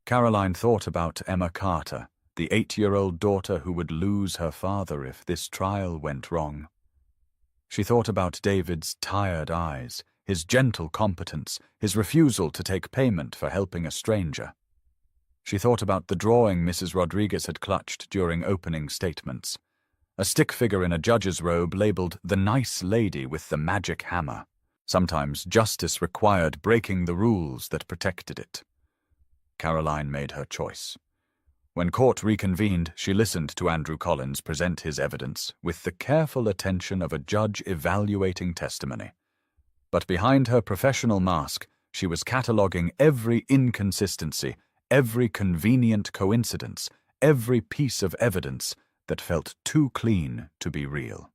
Caroline thought about Emma Carter, the 8-year-old daughter who would lose her father if this trial went wrong. She thought about David's tired eyes, his gentle competence, his refusal to take payment for helping a stranger. She thought about the drawing Mrs. Rodriguez had clutched during opening statements. A stick figure in a judge's robe labeled the nice lady with the magic hammer. Sometimes justice required breaking the rules that protected it. Caroline made her choice. When court reconvened, she listened to Andrew Collins present his evidence with the careful attention of a judge evaluating testimony. But behind her professional mask, she was cataloguing every inconsistency, every convenient coincidence, every piece of evidence that felt too clean to be real.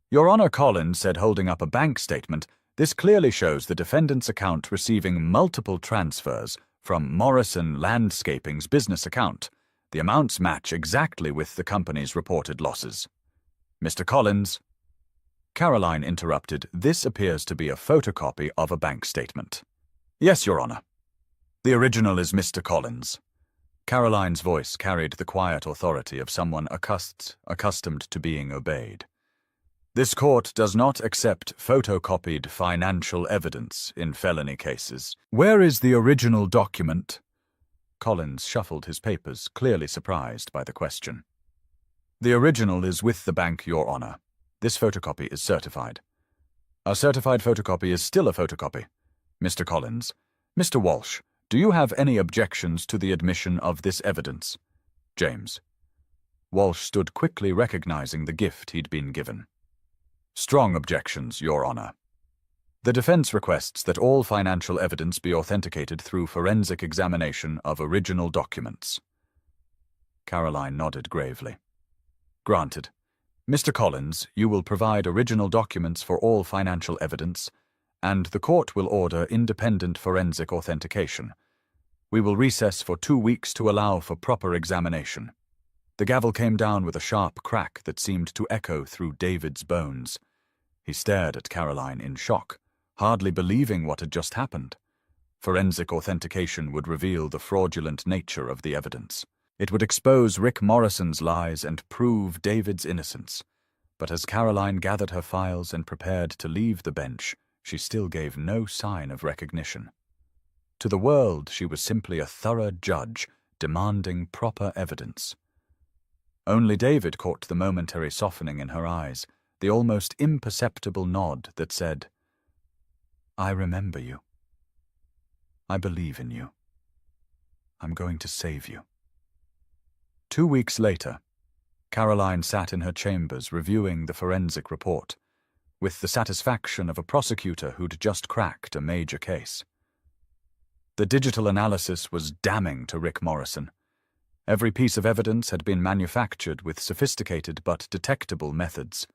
"Your Honor," Collins said, holding up a bank statement, "this clearly shows the defendant's account receiving multiple transfers from Morrison Landscaping's business account. The amounts match exactly with the company's reported losses." "Mr. Collins." Caroline interrupted. "This appears to be a photocopy of a bank statement." "Yes, Your Honor." "The original is Mr. Collins." Caroline's voice carried the quiet authority of someone accustomed to being obeyed. "This court does not accept photocopied financial evidence in felony cases. Where is the original document?" Collins shuffled his papers, clearly surprised by the question. "The original is with the bank, Your Honor. This photocopy is certified." "A certified photocopy is still a photocopy. Mr. Collins. Mr. Walsh, do you have any objections to the admission of this evidence?" "James." Walsh stood quickly, recognizing the gift he'd been given. "Strong objections, Your Honor. The defense requests that all financial evidence be authenticated through forensic examination of original documents." Caroline nodded gravely. "Granted. Mr. Collins, you will provide original documents for all financial evidence, and the court will order independent forensic authentication. We will recess for 2 weeks to allow for proper examination." The gavel came down with a sharp crack that seemed to echo through David's bones. He stared at Caroline in shock, hardly believing what had just happened. Forensic authentication would reveal the fraudulent nature of the evidence. It would expose Rick Morrison's lies and prove David's innocence. But as Caroline gathered her files and prepared to leave the bench, she still gave no sign of recognition. To the world, she was simply a thorough judge, demanding proper evidence. Only David caught the momentary softening in her eyes, the almost imperceptible nod that said, "I remember you. I believe in you. I'm going to save you." 2 weeks later, Caroline sat in her chambers reviewing the forensic report, with the satisfaction of a prosecutor who'd just cracked a major case. The digital analysis was damning to Rick Morrison. Every piece of evidence had been manufactured with sophisticated but detectable methods.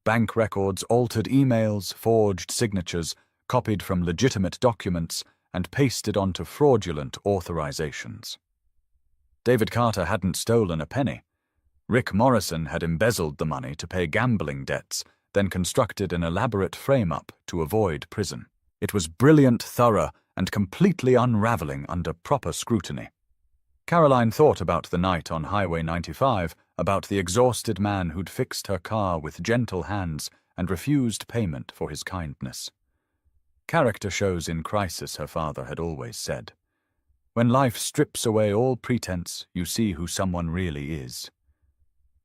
Bank records, altered emails, forged signatures, copied from legitimate documents, and pasted onto fraudulent authorizations. David Carter hadn't stolen a penny. Rick Morrison had embezzled the money to pay gambling debts, then constructed an elaborate frame-up to avoid prison. It was brilliant, thorough, and completely unraveling under proper scrutiny. Caroline thought about the night on Highway 95, about the exhausted man who'd fixed her car with gentle hands and refused payment for his kindness. Character shows in crisis, her father had always said. When life strips away all pretense, you see who someone really is.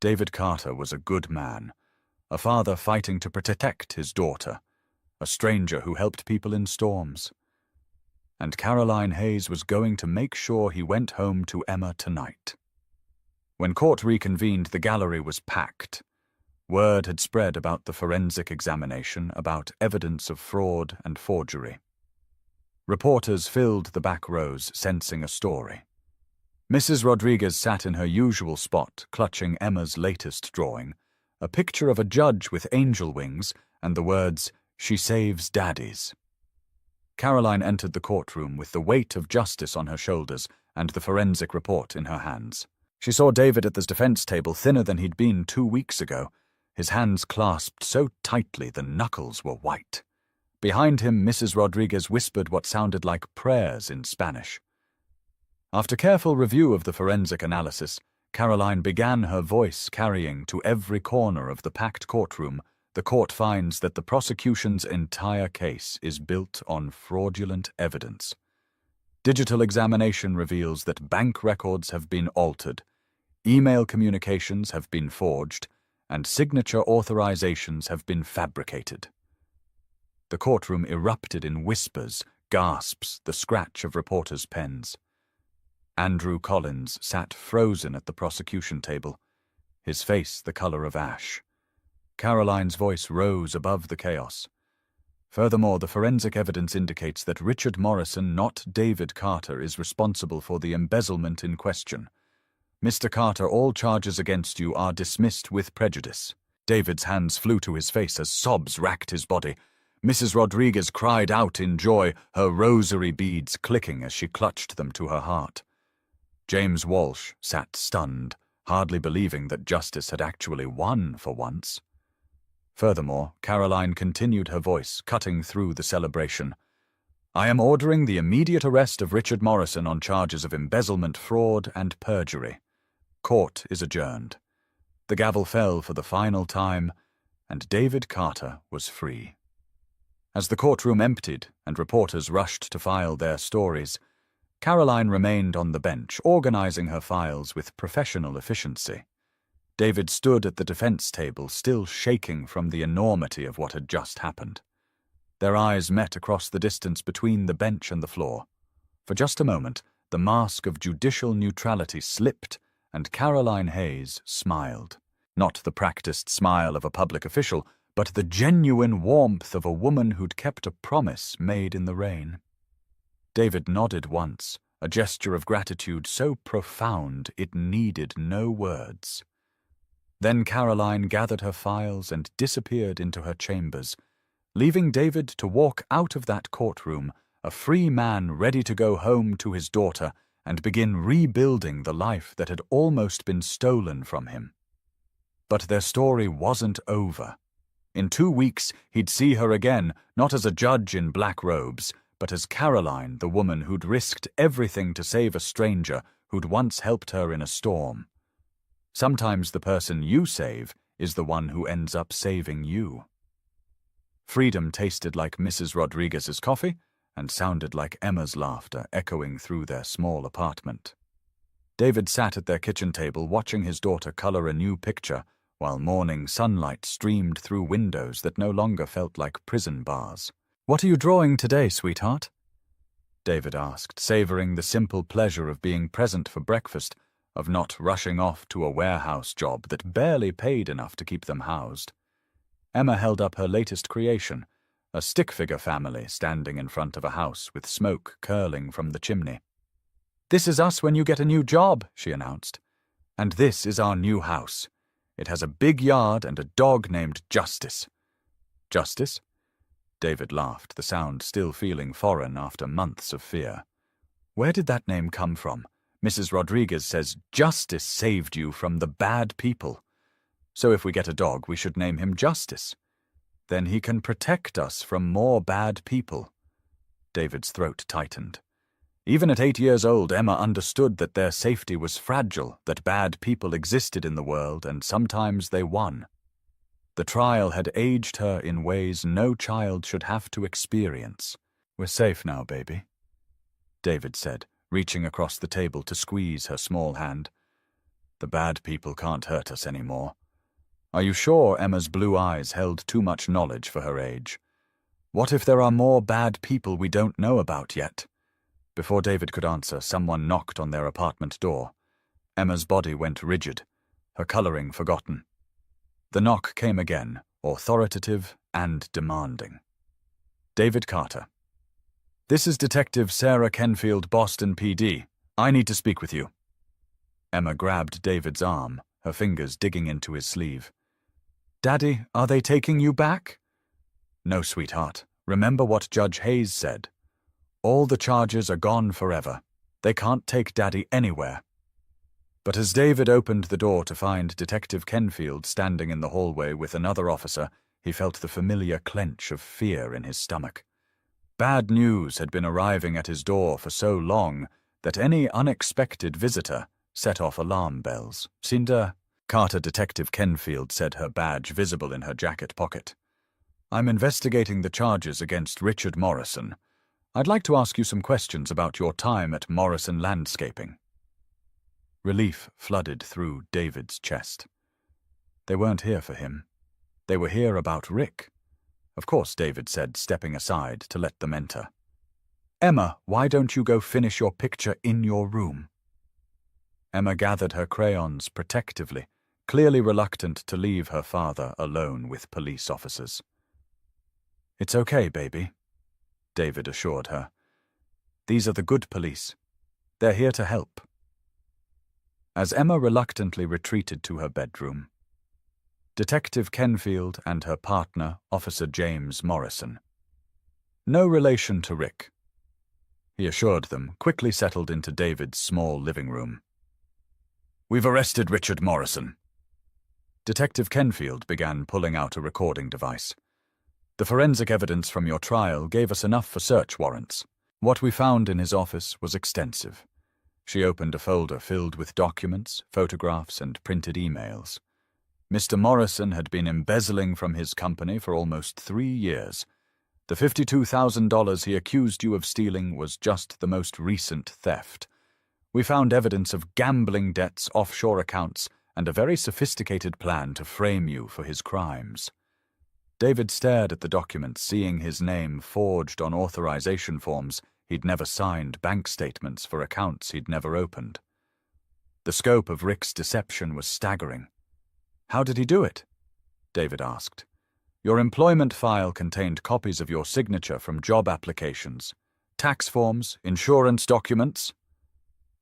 David Carter was a good man, a father fighting to protect his daughter, a stranger who helped people in storms. And Caroline Hayes was going to make sure he went home to Emma tonight. When court reconvened, the gallery was packed. Word had spread about the forensic examination, about evidence of fraud and forgery. Reporters filled the back rows, sensing a story. Mrs. Rodriguez sat in her usual spot, clutching Emma's latest drawing, a picture of a judge with angel wings and the words, "She saves daddies." Caroline entered the courtroom with the weight of justice on her shoulders and the forensic report in her hands. She saw David at the defense table, thinner than he'd been 2 weeks ago, his hands clasped so tightly the knuckles were white. Behind him, Mrs. Rodriguez whispered what sounded like prayers in Spanish. After careful review of the forensic analysis, Caroline began her voice carrying to every corner of the packed courtroom. The court finds that the prosecution's entire case is built on fraudulent evidence. Digital examination reveals that bank records have been altered, email communications have been forged, and signature authorizations have been fabricated. The courtroom erupted in whispers, gasps, the scratch of reporters' pens. Andrew Collins sat frozen at the prosecution table, his face the color of ash. Caroline's voice rose above the chaos. Furthermore, the forensic evidence indicates that Richard Morrison, not David Carter, is responsible for the embezzlement in question. Mr. Carter, all charges against you are dismissed with prejudice. David's hands flew to his face as sobs racked his body. Mrs. Rodriguez cried out in joy, her rosary beads clicking as she clutched them to her heart. James Walsh sat stunned, hardly believing that justice had actually won for once. Furthermore, Caroline continued her voice, cutting through the celebration. "I am ordering the immediate arrest of Richard Morrison on charges of embezzlement, fraud, and perjury. Court is adjourned." The gavel fell for the final time, and David Carter was free. As the courtroom emptied and reporters rushed to file their stories, Caroline remained on the bench, organizing her files with professional efficiency. David stood at the defense table, still shaking from the enormity of what had just happened. Their eyes met across the distance between the bench and the floor. For just a moment, the mask of judicial neutrality slipped, and Caroline Hayes smiled. Not the practiced smile of a public official, but the genuine warmth of a woman who'd kept a promise made in the rain. David nodded once, a gesture of gratitude so profound it needed no words. Then Caroline gathered her files and disappeared into her chambers, leaving David to walk out of that courtroom, a free man ready to go home to his daughter and begin rebuilding the life that had almost been stolen from him. But their story wasn't over. In 2 weeks, he'd see her again, not as a judge in black robes, but as Caroline, the woman who'd risked everything to save a stranger who'd once helped her in a storm. Sometimes the person you save is the one who ends up saving you. Freedom tasted like Mrs. Rodriguez's coffee and sounded like Emma's laughter echoing through their small apartment. David sat at their kitchen table watching his daughter color a new picture while morning sunlight streamed through windows that no longer felt like prison bars. "What are you drawing today, sweetheart?" David asked, savoring the simple pleasure of being present for breakfast, of not rushing off to a warehouse job that barely paid enough to keep them housed. Emma held up her latest creation, a stick figure family standing in front of a house with smoke curling from the chimney. "This is us when you get a new job," she announced. "And this is our new house. It has a big yard and a dog named Justice." "Justice?" David laughed, the sound still feeling foreign after months of fear. "Where did that name come from? Mrs. Rodriguez says Justice saved you from the bad people. So if we get a dog, we should name him Justice. Then he can protect us from more bad people." David's throat tightened. Even at 8 years old, Emma understood that their safety was fragile, that bad people existed in the world, and sometimes they won. The trial had aged her in ways no child should have to experience. "We're safe now, baby," David said, reaching across the table to squeeze her small hand. "The bad people can't hurt us anymore." Are you sure Emma's blue eyes held too much knowledge for her age? What if there are more bad people we don't know about yet? Before David could answer, someone knocked on their apartment door. Emma's body went rigid, her coloring forgotten. The knock came again, authoritative and demanding. "David Carter. This is Detective Sarah Kenfield, Boston PD. I need to speak with you." Emma grabbed David's arm, her fingers digging into his sleeve. "Daddy, are they taking you back?" "No, sweetheart. Remember what Judge Hayes said. All the charges are gone forever. They can't take Daddy anywhere." But as David opened the door to find Detective Kenfield standing in the hallway with another officer, he felt the familiar clench of fear in his stomach. Bad news had been arriving at his door for so long that any unexpected visitor set off alarm bells. "Cinder," Carter Detective Kenfield said, her badge visible in her jacket pocket. "I'm investigating the charges against Richard Morrison. I'd like to ask you some questions about your time at Morrison Landscaping." Relief flooded through David's chest. They weren't here for him. They were here about Rick. Of course, David said, stepping aside to let them enter. "Emma, why don't you go finish your picture in your room?" Emma gathered her crayons protectively, clearly reluctant to leave her father alone with police officers. "It's okay, baby," David assured her. "These are the good police. They're here to help." As Emma reluctantly retreated to her bedroom, Detective Kenfield and her partner, Officer James Morrison. No relation to Rick, he assured them, quickly settled into David's small living room. "We've arrested Richard Morrison." Detective Kenfield began pulling out a recording device. "The forensic evidence from your trial gave us enough for search warrants. What we found in his office was extensive." She opened a folder filled with documents, photographs, and printed emails. Mr. Morrison had been embezzling from his company for almost 3 years. The $52,000 he accused you of stealing was just the most recent theft. We found evidence of gambling debts, offshore accounts, and a very sophisticated plan to frame you for his crimes. David stared at the documents, seeing his name forged on authorization forms he'd never signed, bank statements for accounts he'd never opened. The scope of Rick's deception was staggering. "How did he do it?" David asked. "Your employment file contained copies of your signature from job applications, tax forms, insurance documents,"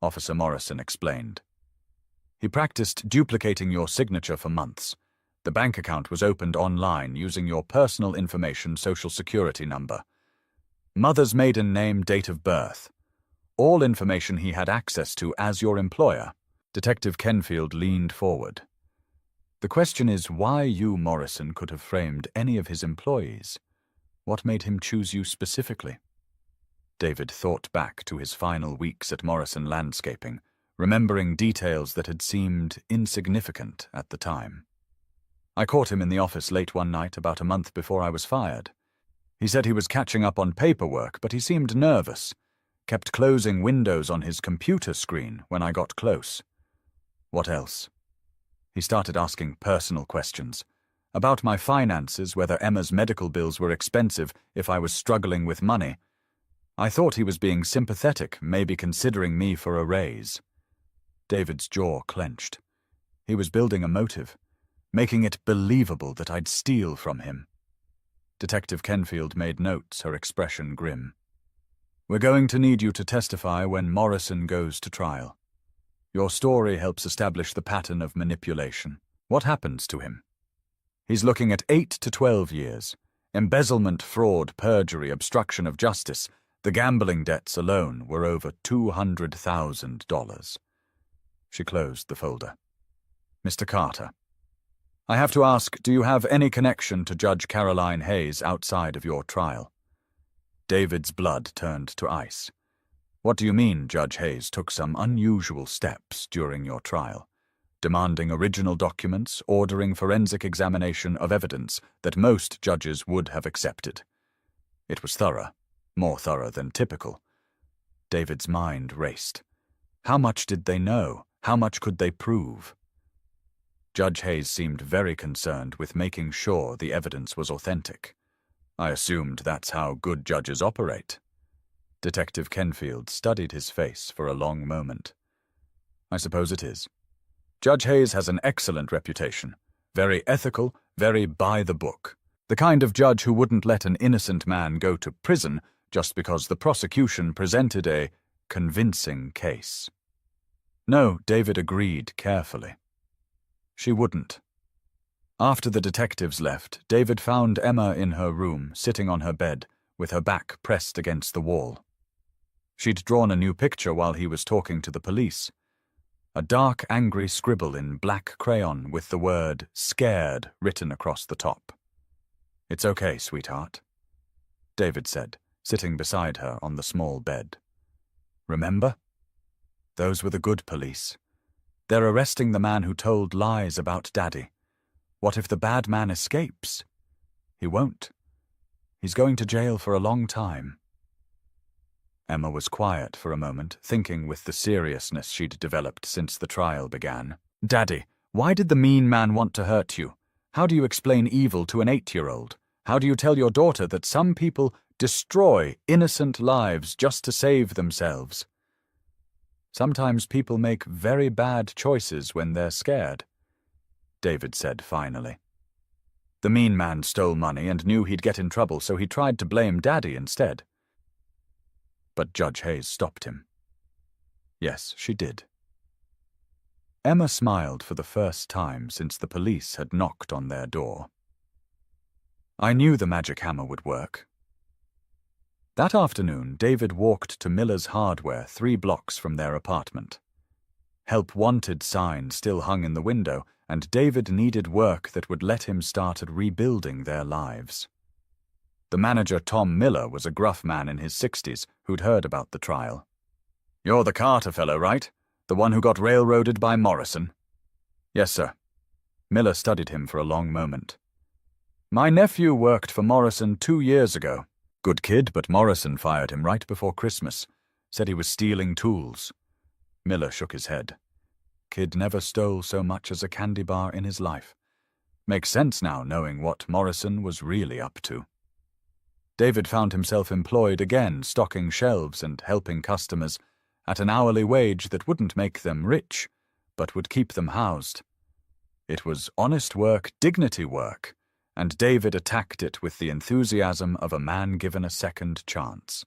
Officer Morrison explained. "He practiced duplicating your signature for months. The bank account was opened online using your personal information, social security number, mother's maiden name, date of birth. All information he had access to as your employer." Detective Kenfield leaned forward. "The question is why you, Morrison, could have framed any of his employees. What made him choose you specifically?" David thought back to his final weeks at Morrison Landscaping, remembering details that had seemed insignificant at the time. I caught him in the office late one night about a month before I was fired. He said he was catching up on paperwork, but he seemed nervous, kept closing windows on his computer screen when I got close. What else? He started asking personal questions. About my finances, whether Emma's medical bills were expensive, if I was struggling with money. I thought he was being sympathetic, maybe considering me for a raise. David's jaw clenched. He was building a motive, making it believable that I'd steal from him. Detective Kenfield made notes, her expression grim. We're going to need you to testify when Morrison goes to trial. Your story helps establish the pattern of manipulation. What happens to him? He's looking at 8 to 12 years. Embezzlement, fraud, perjury, obstruction of justice. The gambling debts alone were over $200,000. She closed the folder. Mr. Carter, I have to ask, do you have any connection to Judge Caroline Hayes outside of your trial? David's blood turned to ice. What do you mean Judge Hayes took some unusual steps during your trial? Demanding original documents, ordering forensic examination of evidence that most judges would have accepted. It was thorough, more thorough than typical. David's mind raced. How much did they know? How much could they prove? Judge Hayes seemed very concerned with making sure the evidence was authentic. I assumed that's how good judges operate. Detective Kenfield studied his face for a long moment. I suppose it is. Judge Hayes has an excellent reputation. Very ethical, very by the book. The kind of judge who wouldn't let an innocent man go to prison just because the prosecution presented a convincing case. No, David agreed carefully. She wouldn't. After the detectives left, David found Emma in her room, sitting on her bed, with her back pressed against the wall. She'd drawn a new picture while he was talking to the police. A dark, angry scribble in black crayon with the word "scared" written across the top. It's okay, sweetheart, David said, sitting beside her on the small bed. Remember? Those were the good police. They're arresting the man who told lies about Daddy. What if the bad man escapes? He won't. He's going to jail for a long time. Emma was quiet for a moment, thinking with the seriousness she'd developed since the trial began. Daddy, why did the mean man want to hurt you? How do you explain evil to an 8-year-old? How do you tell your daughter that some people destroy innocent lives just to save themselves? Sometimes people make very bad choices when they're scared, David said finally. The mean man stole money and knew he'd get in trouble, so he tried to blame Daddy instead. But Judge Hayes stopped him. Yes, she did. Emma smiled for the first time since the police had knocked on their door. I knew the magic hammer would work. That afternoon, David walked to Miller's Hardware 3 blocks from their apartment. Help Wanted sign still hung in the window, and David needed work that would let him start rebuilding their lives. The manager, Tom Miller, was a gruff man in his 60s who'd heard about the trial. You're the Carter fellow, right? The one who got railroaded by Morrison? Yes, sir. Miller studied him for a long moment. My nephew worked for Morrison 2 years ago. Good kid, but Morrison fired him right before Christmas. Said he was stealing tools. Miller shook his head. Kid never stole so much as a candy bar in his life. Makes sense now, knowing what Morrison was really up to. David found himself employed again, stocking shelves and helping customers at an hourly wage that wouldn't make them rich, but would keep them housed. It was honest work, dignity work, and David attacked it with the enthusiasm of a man given a second chance.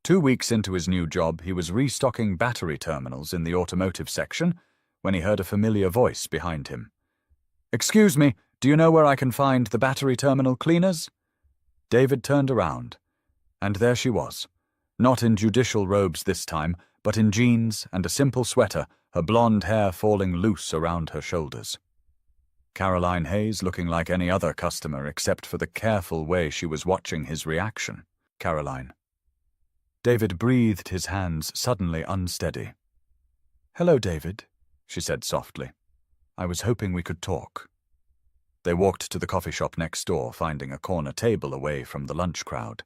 2 weeks into his new job, he was restocking battery terminals in the automotive section when he heard a familiar voice behind him. Excuse me, do you know where I can find the battery terminal cleaners? David turned around, and there she was, not in judicial robes this time, but in jeans and a simple sweater, her blonde hair falling loose around her shoulders. Caroline Hayes looking like any other customer except for the careful way she was watching his reaction. Caroline. David breathed, his hands suddenly unsteady. Hello, David, she said softly. I was hoping we could talk. They walked to the coffee shop next door, finding a corner table away from the lunch crowd.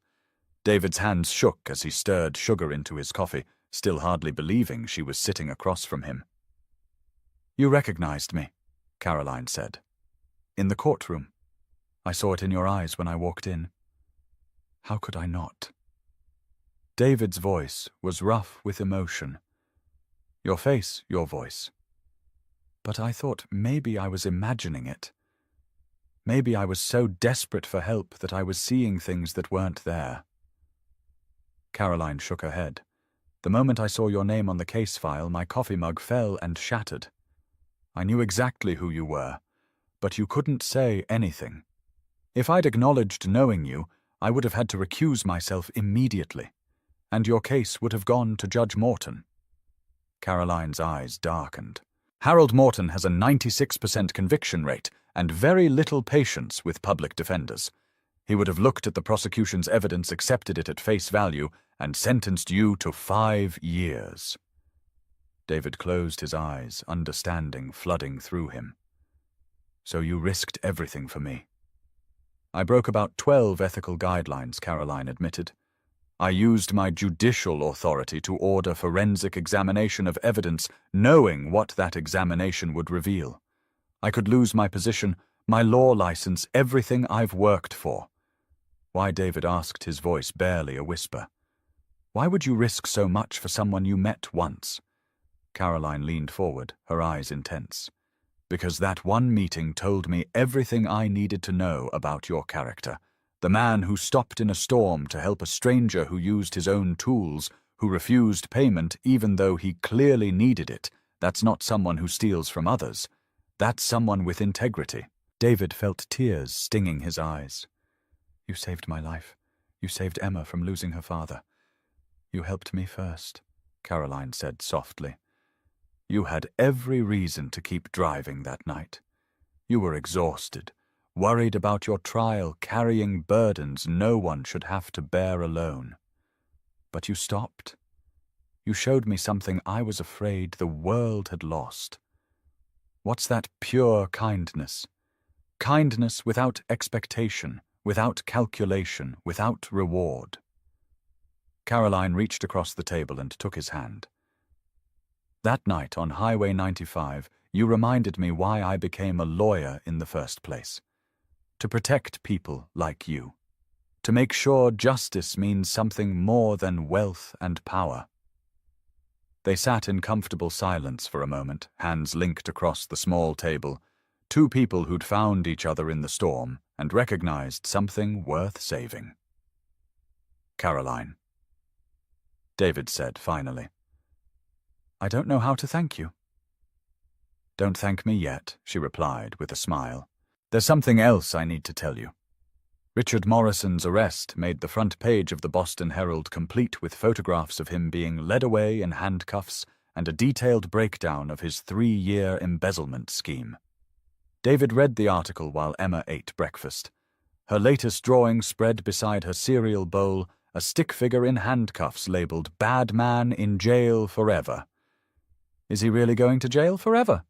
David's hands shook as he stirred sugar into his coffee, still hardly believing she was sitting across from him. "You recognized me," Caroline said. "In the courtroom. I saw it in your eyes when I walked in. How could I not?" David's voice was rough with emotion. "Your face, your voice. But I thought maybe I was imagining it. Maybe I was so desperate for help that I was seeing things that weren't there." Caroline shook her head. "The moment I saw your name on the case file, my coffee mug fell and shattered. I knew exactly who you were, but you couldn't say anything. If I'd acknowledged knowing you, I would have had to recuse myself immediately, and your case would have gone to Judge Morton." Caroline's eyes darkened. "Harold Morton has a 96% conviction rate and very little patience with public defenders. He would have looked at the prosecution's evidence, accepted it at face value, and sentenced you to 5 years. David closed his eyes, understanding flooding through him. "So you risked everything for me." "I broke about 12 ethical guidelines," Caroline admitted. "I used my judicial authority to order forensic examination of evidence, knowing what that examination would reveal. I could lose my position, my law license, everything I've worked for." Why David asked, his voice barely a whisper. "Why would you risk so much for someone you met once?" Caroline leaned forward, her eyes intense. "Because that one meeting told me everything I needed to know about your character. The man who stopped in a storm to help a stranger who used his own tools, who refused payment even though he clearly needed it. That's not someone who steals from others. That's someone with integrity." David felt tears stinging his eyes. "You saved my life. You saved Emma from losing her father. You helped me first," Caroline said softly. "You had every reason to keep driving that night. You were exhausted, worried about your trial, carrying burdens no one should have to bear alone. But you stopped. You showed me something I was afraid the world had lost. What's that pure kindness? Kindness without expectation, without calculation, without reward." Caroline reached across the table and took his hand. "That night on Highway 95, you reminded me why I became a lawyer in the first place. To protect people like you. To make sure justice means something more than wealth and power." They sat in comfortable silence for a moment, hands linked across the small table, two people who'd found each other in the storm and recognized something worth saving. "Caroline," David said finally, "I don't know how to thank you." "Don't thank me yet," she replied with a smile. "There's something else I need to tell you. Richard Morrison's arrest made the front page of the Boston Herald complete with photographs of him being led away in handcuffs and a detailed breakdown of his 3-year embezzlement scheme." David read the article while Emma ate breakfast. Her latest drawing spread beside her cereal bowl, a stick figure in handcuffs labeled "Bad Man in Jail Forever." "Is he really going to jail forever?"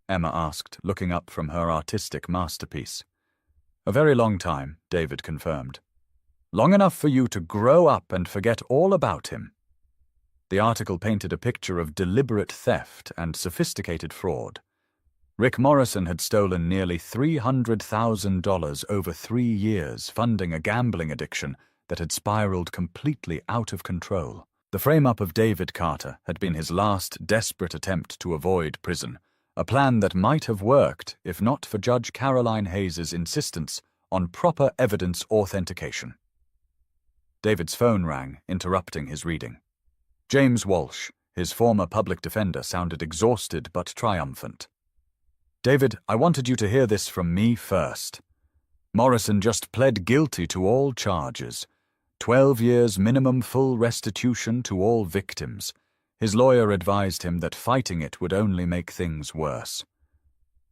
Emma asked, looking up from her artistic masterpiece. "A very long time," David confirmed. "Long enough for you to grow up and forget all about him." The article painted a picture of deliberate theft and sophisticated fraud. Rick Morrison had stolen nearly $300,000 over 3 years, funding a gambling addiction that had spiraled completely out of control. The frame-up of David Carter had been his last desperate attempt to avoid prison, a plan that might have worked if not for Judge Caroline Hayes' insistence on proper evidence authentication. David's phone rang, interrupting his reading. James Walsh, his former public defender, sounded exhausted but triumphant. "David, I wanted you to hear this from me first. Morrison just pled guilty to all charges. 12 years minimum full restitution to all victims. His lawyer advised him that fighting it would only make things worse.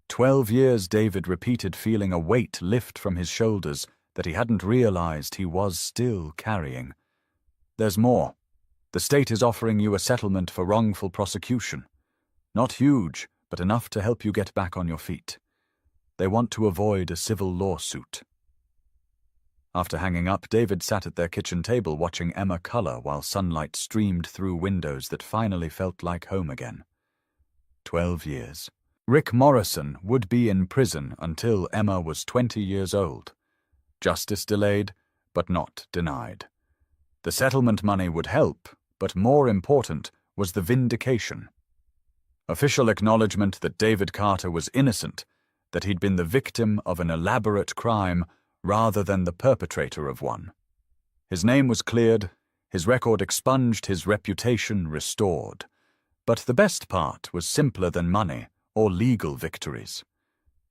12 years, David repeated, feeling a weight lift from his shoulders that he hadn't realized he was still carrying. There's more. The state is offering you a settlement for wrongful prosecution. Not huge, but enough to help you get back on your feet. They want to avoid a civil lawsuit. After hanging up, David sat at their kitchen table watching Emma color while sunlight streamed through windows that finally felt like home again. 12 years. Rick Morrison would be in prison until Emma was 20 years old. Justice delayed, but not denied. The settlement money would help, but more important was the vindication. Official acknowledgement that David Carter was innocent, that he'd been the victim of an elaborate crime rather than the perpetrator of one. His name was cleared, his record expunged, his reputation restored. But the best part was simpler than money or legal victories.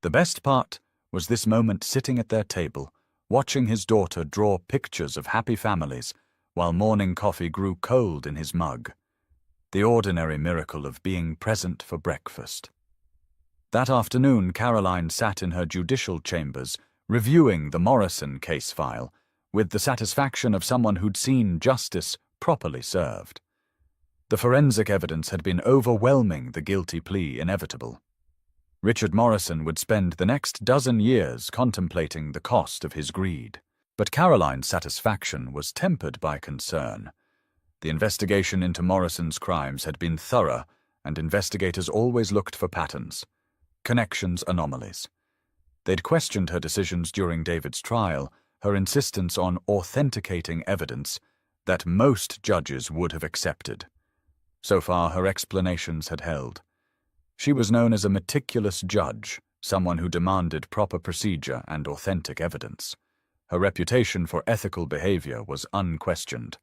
The best part was this moment sitting at their table, watching his daughter draw pictures of happy families while morning coffee grew cold in his mug. The ordinary miracle of being present for breakfast. That afternoon, Caroline sat in her judicial chambers, reviewing the Morrison case file, with the satisfaction of someone who'd seen justice properly served. The forensic evidence had been overwhelming the guilty plea inevitable. Richard Morrison would spend the next dozen years contemplating the cost of his greed. But Caroline's satisfaction was tempered by concern. The investigation into Morrison's crimes had been thorough, and investigators always looked for patterns, connections, anomalies. They'd questioned her decisions during David's trial, her insistence on authenticating evidence that most judges would have accepted. So far, her explanations had held. She was known as a meticulous judge, someone who demanded proper procedure and authentic evidence. Her reputation for ethical behavior was unquestioned.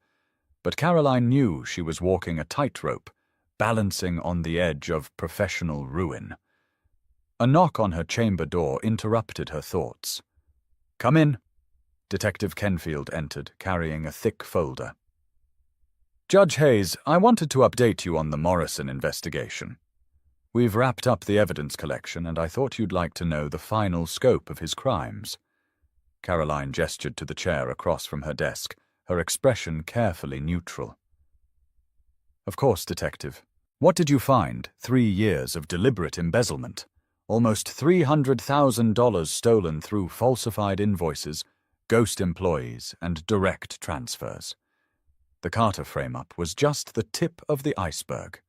But Caroline knew she was walking a tightrope, balancing on the edge of professional ruin. A knock on her chamber door interrupted her thoughts. "Come in." Detective Kenfield entered, carrying a thick folder. "Judge Hayes, I wanted to update you on the Morrison investigation. We've wrapped up the evidence collection, and I thought you'd like to know the final scope of his crimes." Caroline gestured to the chair across from her desk, her expression carefully neutral. "Of course, Detective. What did you find? 3 years of deliberate embezzlement. Almost $300,000 stolen through falsified invoices, ghost employees, and direct transfers. The Carter frame-up was just the tip of the iceberg."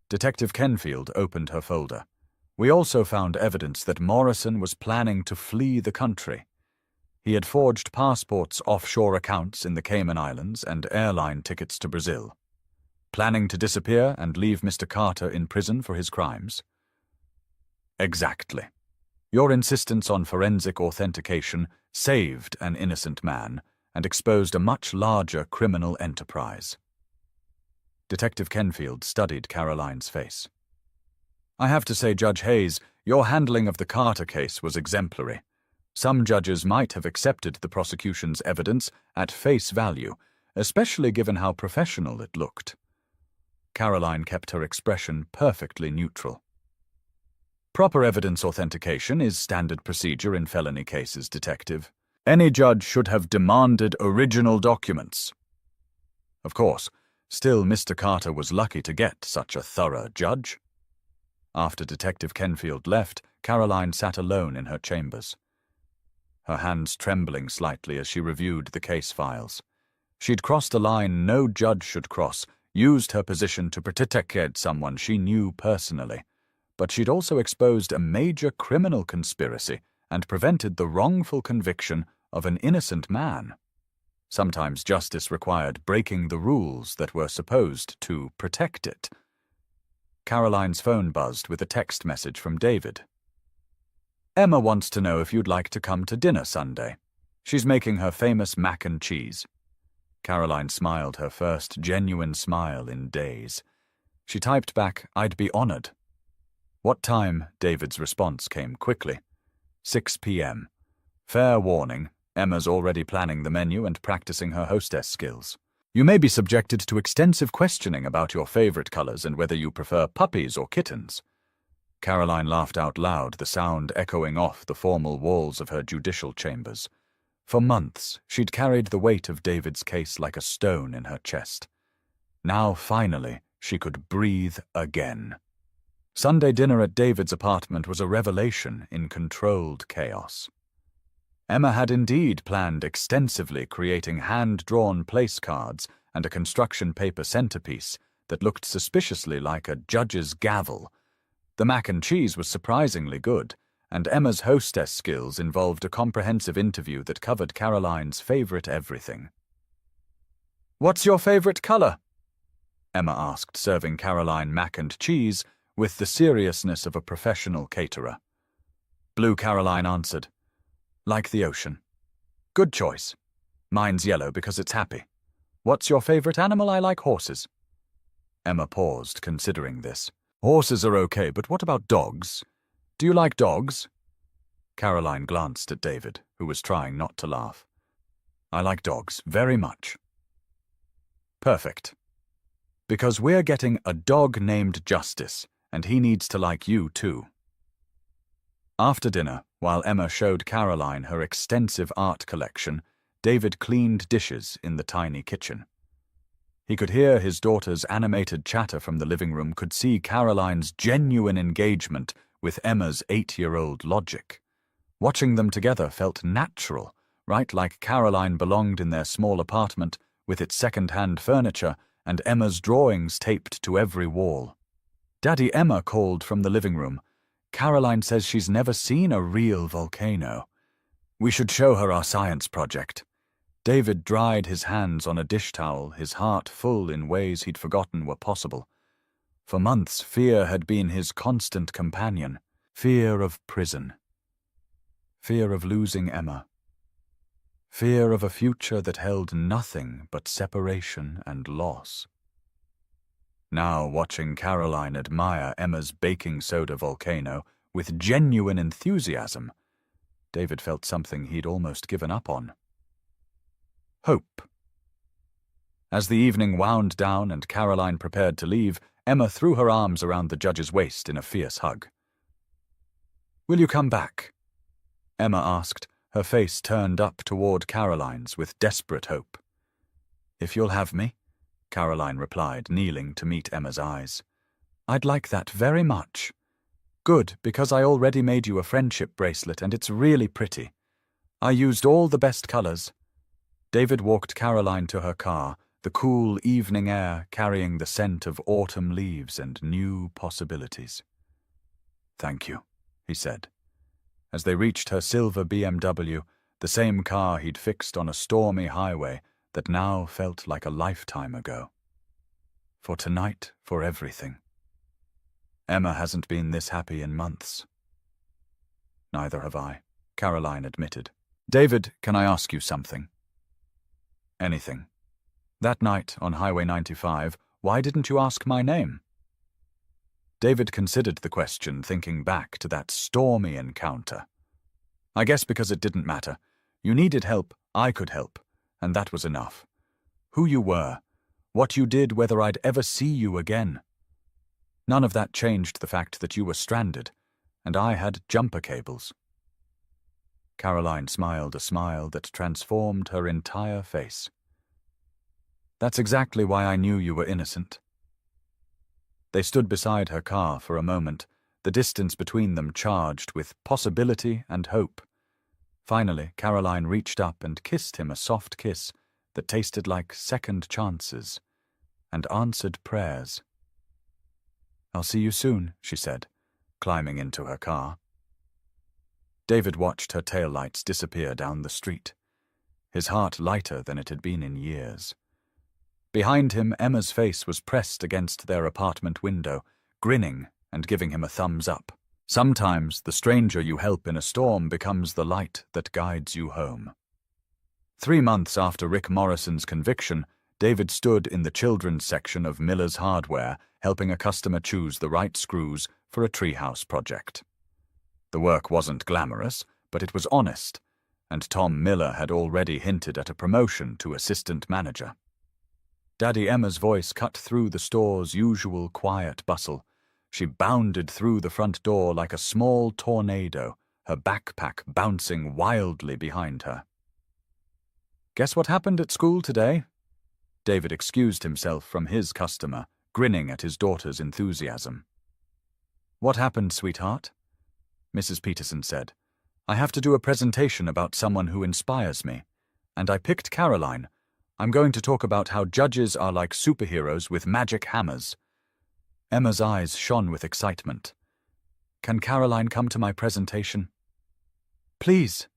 Detective Kenfield opened her folder. "We also found evidence that Morrison was planning to flee the country. He had forged passports, offshore accounts in the Cayman Islands, and airline tickets to Brazil. Planning to disappear and leave Mr. Carter in prison for his crimes?" "Exactly. Your insistence on forensic authentication saved an innocent man and exposed a much larger criminal enterprise." Detective Kenfield studied Caroline's face. "I have to say, Judge Hayes, your handling of the Carter case was exemplary. Some judges might have accepted the prosecution's evidence at face value, especially given how professional it looked." Caroline kept her expression perfectly neutral. "Proper evidence authentication is standard procedure in felony cases, Detective. Any judge should have demanded original documents. Of course, still Mr. Carter was lucky to get such a thorough judge." After Detective Kenfield left, Caroline sat alone in her chambers, her hands trembling slightly as she reviewed the case files. She'd crossed a line no judge should cross, used her position to protect someone she knew personally, but she'd also exposed a major criminal conspiracy and prevented the wrongful conviction of an innocent man. Sometimes justice required breaking the rules that were supposed to protect it. Caroline's phone buzzed with a text message from David. "Emma wants to know if you'd like to come to dinner Sunday. She's making her famous mac and cheese." Caroline smiled, her first genuine smile in days. She typed back, "I'd be honored." "What time?" David's response came quickly. 6 p.m. Fair warning, Emma's already planning the menu and practicing her hostess skills. "You may be subjected to extensive questioning about your favorite colors and whether you prefer puppies or kittens." Caroline laughed out loud, the sound echoing off the formal walls of her judicial chambers. For months, she'd carried the weight of David's case like a stone in her chest. Now, finally, she could breathe again. Sunday dinner at David's apartment was a revelation in controlled chaos. Emma had indeed planned extensively, creating hand-drawn place cards and a construction paper centerpiece that looked suspiciously like a judge's gavel. The mac and cheese was surprisingly good, and Emma's hostess skills involved a comprehensive interview that covered Caroline's favorite everything. "What's your favorite color?" Emma asked, serving Caroline mac and cheese with the seriousness of a professional caterer. "Blue," Caroline answered. "Like the ocean." "Good choice. Mine's yellow because it's happy. What's your favorite animal?" "I like horses." Emma paused, considering this. "Horses are okay, but what about dogs? Do you like dogs?" Caroline glanced at David, who was trying not to laugh. "I like dogs very much." "Perfect. Because we're getting a dog named Justice, and he needs to like you too." After dinner, while Emma showed Caroline her extensive art collection, David cleaned dishes in the tiny kitchen. He could hear his daughter's animated chatter from the living room, could see Caroline's genuine engagement with Emma's 8-year-old logic. Watching them together felt natural, right like Caroline belonged in their small apartment with its second-hand furniture and Emma's drawings taped to every wall. Daddy, Emma called from the living room. "Caroline says she's never seen a real volcano. We should show her our science project." David dried his hands on a dish towel, his heart full in ways he'd forgotten were possible. For months, fear had been his constant companion. Fear of prison. Fear of losing Emma. Fear of a future that held nothing but separation and loss. Now, watching Caroline admire Emma's baking soda volcano with genuine enthusiasm, David felt something he'd almost given up on. Hope. As the evening wound down and Caroline prepared to leave, Emma threw her arms around the judge's waist in a fierce hug. "Will you come back?" Emma asked, her face turned up toward Caroline's with desperate hope. "If you'll have me," Caroline replied, kneeling to meet Emma's eyes. "I'd like that very much." "Good, because I already made you a friendship bracelet and it's really pretty. I used all the best colors." David walked Caroline to her car, the cool evening air carrying the scent of autumn leaves and new possibilities. "Thank you," he said. As they reached her silver BMW, the same car he'd fixed on a stormy highway that now felt like a lifetime ago. For tonight, for everything. Emma hasn't been this happy in months. "Neither have I," Caroline admitted. "David, can I ask you something?" "Anything." "That night on Highway 95, why didn't you ask my name?" David considered the question, thinking back to that stormy encounter. "I guess because it didn't matter. You needed help, I could help, and that was enough. Who you were, what you did, whether I'd ever see you again. None of that changed the fact that you were stranded, and I had jumper cables." Caroline smiled a smile that transformed her entire face. "That's exactly why I knew you were innocent." They stood beside her car for a moment, the distance between them charged with possibility and hope. Finally, Caroline reached up and kissed him a soft kiss that tasted like second chances and answered prayers. "I'll see you soon," she said, climbing into her car. David watched her taillights disappear down the street, his heart lighter than it had been in years. Behind him, Emma's face was pressed against their apartment window, grinning and giving him a thumbs up. Sometimes the stranger you help in a storm becomes the light that guides you home. 3 months after Rick Morrison's conviction, David stood in the children's section of Miller's Hardware, helping a customer choose the right screws for a treehouse project. The work wasn't glamorous, but it was honest, and Tom Miller had already hinted at a promotion to assistant manager. Daddy Emma's voice cut through the store's usual quiet bustle. She bounded through the front door like a small tornado, her backpack bouncing wildly behind her. "Guess what happened at school today?" David excused himself from his customer, grinning at his daughter's enthusiasm. "What happened, sweetheart?" Mrs. Peterson said. "I have to do a presentation about someone who inspires me, and I picked Caroline. I'm going to talk about how judges are like superheroes with magic hammers." Emma's eyes shone with excitement. "Can Caroline come to my presentation?" "Please."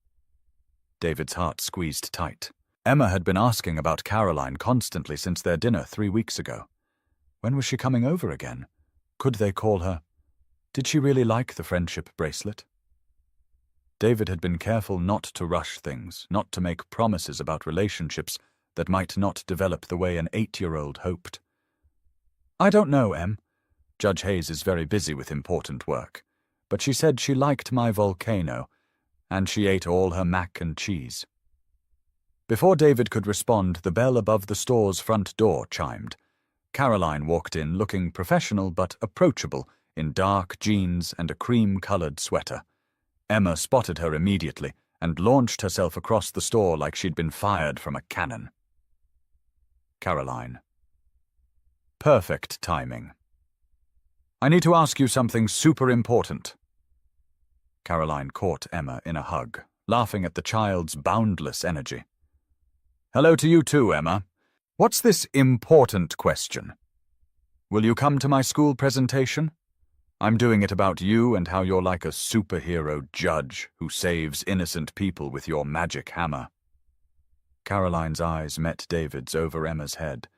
David's heart squeezed tight. Emma had been asking about Caroline constantly since their dinner 3 weeks ago. When was she coming over again? Could they call her? Did she really like the friendship bracelet? David had been careful not to rush things, not to make promises about relationships that might not develop the way an 8-year-old hoped. "I don't know, Em. Judge Hayes is very busy with important work, but she said she liked my volcano, and she ate all her mac and cheese." Before David could respond, the bell above the store's front door chimed. Caroline walked in looking professional but approachable in dark jeans and a cream-colored sweater. Emma spotted her immediately and launched herself across the store like she'd been fired from a cannon. Caroline. Perfect timing. "I need to ask you something super important." Caroline caught Emma in a hug, laughing at the child's boundless energy. "Hello to you too, Emma. What's this important question? Will you come to my school presentation? I'm doing it about you and how you're like a superhero judge who saves innocent people with your magic hammer." Caroline's eyes met David's over Emma's head,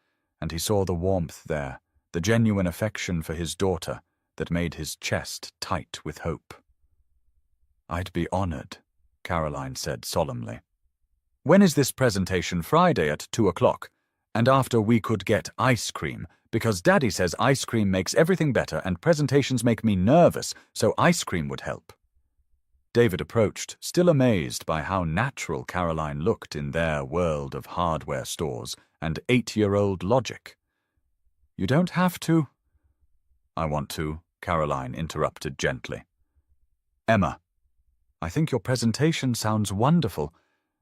and he saw the warmth there, the genuine affection for his daughter that made his chest tight with hope. "I'd be honored," Caroline said solemnly. "When is this presentation?" "Friday at 2 o'clock. And after we could get ice cream, because Daddy says ice cream makes everything better and presentations make me nervous, so ice cream would help." David approached, still amazed by how natural Caroline looked in their world of hardware stores and 8-year-old logic. "You don't have to." "I want to," Caroline interrupted gently. "Emma, I think your presentation sounds wonderful,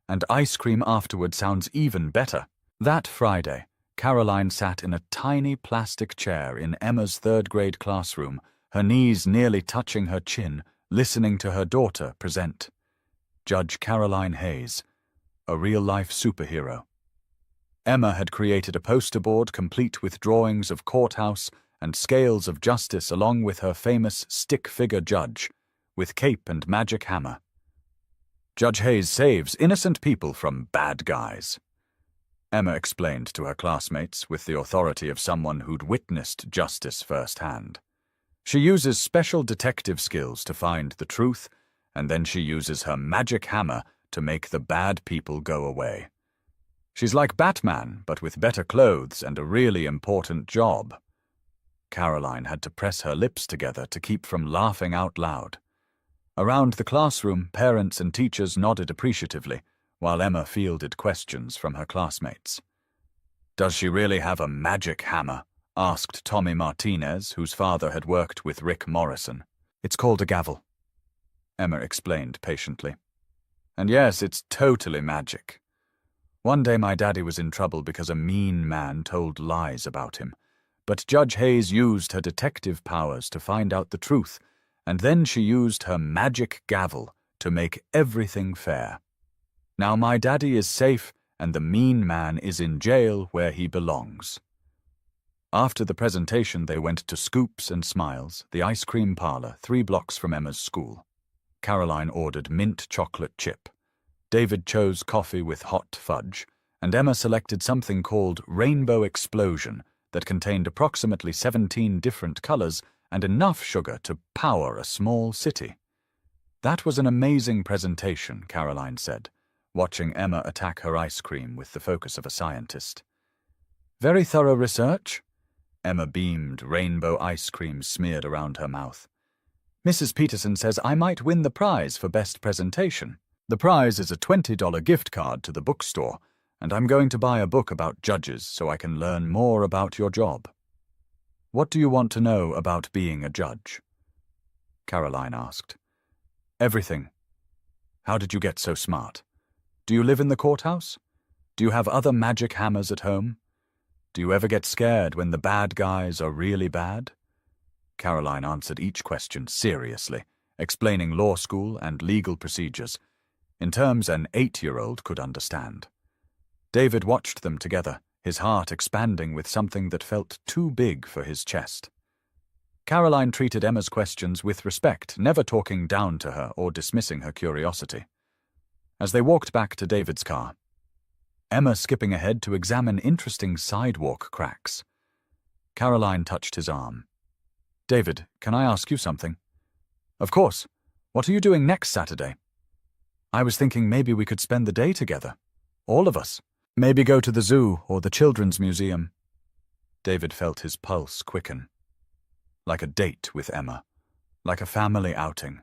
and ice cream afterward sounds even better." That Friday, Caroline sat in a tiny plastic chair in Emma's 3rd-grade classroom, her knees nearly touching her chin, listening to her daughter present. Judge Caroline Hayes, a real-life superhero. Emma had created a poster board complete with drawings of courthouse and scales of justice along with her famous stick-figure judge, with cape and magic hammer. "Judge Hayes saves innocent people from bad guys," Emma explained to her classmates with the authority of someone who'd witnessed justice firsthand. "She uses special detective skills to find the truth, and then she uses her magic hammer to make the bad people go away. She's like Batman, but with better clothes and a really important job." Caroline had to press her lips together to keep from laughing out loud. Around the classroom, parents and teachers nodded appreciatively, while Emma fielded questions from her classmates. "Does she really have a magic hammer?" asked Tommy Martinez, whose father had worked with Rick Morrison. "It's called a gavel," Emma explained patiently. "And yes, it's totally magic. One day my daddy was in trouble because a mean man told lies about him, but Judge Hayes used her detective powers to find out the truth, and then she used her magic gavel to make everything fair. Now my daddy is safe, and the mean man is in jail where he belongs." After the presentation, they went to Scoops and Smiles, the ice cream parlor 3 blocks from Emma's school. Caroline ordered mint chocolate chip. David chose coffee with hot fudge, and Emma selected something called Rainbow Explosion that contained approximately 17 different colors and enough sugar to power a small city. "That was an amazing presentation," Caroline said, watching Emma attack her ice cream with the focus of a scientist. "Very thorough research." Emma beamed, rainbow ice cream smeared around her mouth. "Mrs. Peterson says I might win the prize for best presentation. The prize is a $20 gift card to the bookstore, and I'm going to buy a book about judges so I can learn more about your job." "What do you want to know about being a judge?" Caroline asked. "Everything. How did you get so smart? Do you live in the courthouse? Do you have other magic hammers at home? Do you ever get scared when the bad guys are really bad? Caroline answered each question seriously, explaining law school and legal procedures, in terms an 8-year-old could understand. David watched them together, his heart expanding with something that felt too big for his chest. Caroline treated Emma's questions with respect, never talking down to her or dismissing her curiosity. As they walked back to David's car, Emma skipping ahead to examine interesting sidewalk cracks. Caroline touched his arm. "David, can I ask you something?" "Of course. What are you doing next Saturday?" "I was thinking maybe we could spend the day together. All of us. Maybe go to the zoo or the children's museum." David felt his pulse quicken. "Like a date with Emma. Like a family outing,"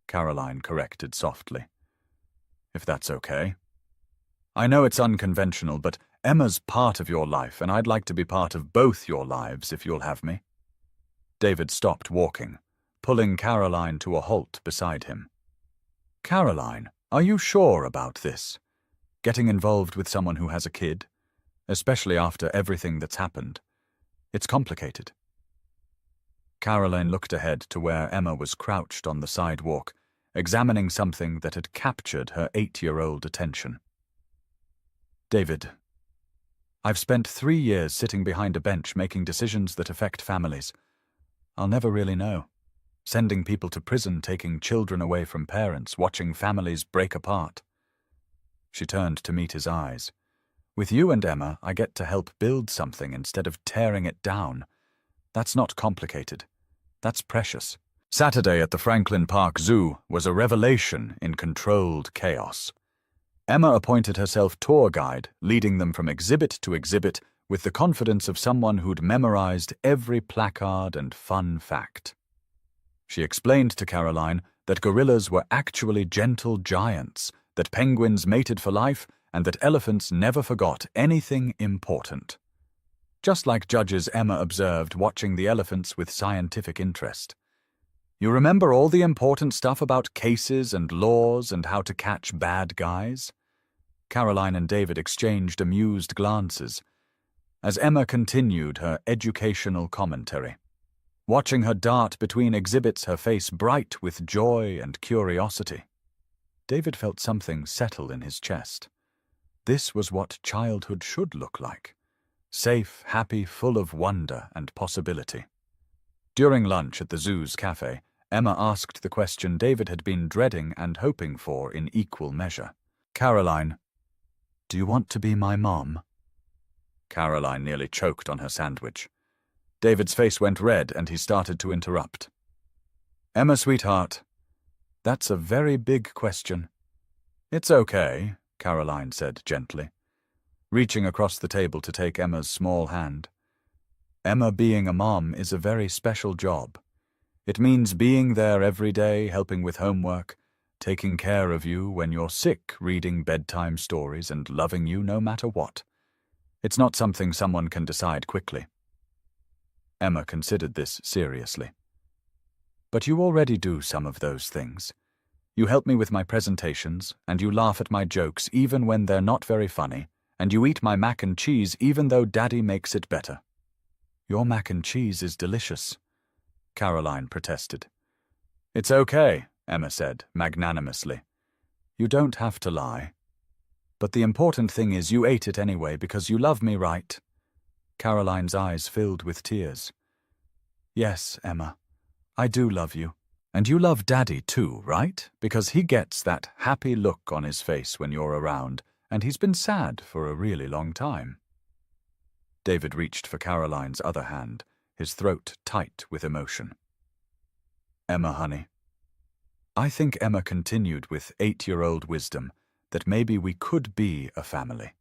Caroline corrected softly. "If that's okay. I know it's unconventional, but Emma's part of your life, and I'd like to be part of both your lives if you'll have me." David stopped walking, pulling Caroline to a halt beside him. "Caroline, are you sure about this? Getting involved with someone who has a kid, especially after everything that's happened. It's complicated." Caroline looked ahead to where Emma was crouched on the sidewalk, examining something that had captured her 8-year-old attention. "David, I've spent 3 years sitting behind a bench making decisions that affect families. I'll never really know. Sending people to prison, taking children away from parents, watching families break apart." She turned to meet his eyes. "With you and Emma, I get to help build something instead of tearing it down. That's not complicated. That's precious." Saturday at the Franklin Park Zoo was a revelation in controlled chaos. Emma appointed herself tour guide, leading them from exhibit to exhibit with the confidence of someone who'd memorized every placard and fun fact. She explained to Caroline that gorillas were actually gentle giants, that penguins mated for life, and that elephants never forgot anything important. Just like judges Emma observed watching the elephants with scientific interest. "You remember all the important stuff about cases and laws and how to catch bad guys?" Caroline and David exchanged amused glances as Emma continued her educational commentary. Watching her dart between exhibits, her face bright with joy and curiosity. David felt something settle in his chest. This was what childhood should look like. Safe, happy, full of wonder and possibility. During lunch at the zoo's cafe, Emma asked the question David had been dreading and hoping for in equal measure. "Caroline, do you want to be my mom?" Caroline nearly choked on her sandwich. David's face went red and he started to interrupt. "Emma, sweetheart, that's a very big question." "It's okay," Caroline said gently, reaching across the table to take Emma's small hand. "Emma, being a mom is a very special job. It means being there every day, helping with homework, taking care of you when you're sick, reading bedtime stories, and loving you no matter what. It's not something someone can decide quickly." Emma considered this seriously. "But you already do some of those things. You help me with my presentations, and you laugh at my jokes even when they're not very funny, and you eat my mac and cheese even though Daddy makes it better." "Your mac and cheese is delicious," Caroline protested. "It's okay," Emma said magnanimously. "You don't have to lie. But the important thing is you ate it anyway because you love me, right?" Caroline's eyes filled with tears. "Yes, Emma, I do love you. And you love Daddy too, right? Because he gets that happy look on his face when you're around, and he's been sad for a really long time." David reached for Caroline's other hand, his throat tight with emotion. "Emma, honey." I think Emma continued with 8-year-old wisdom that maybe we could be a family.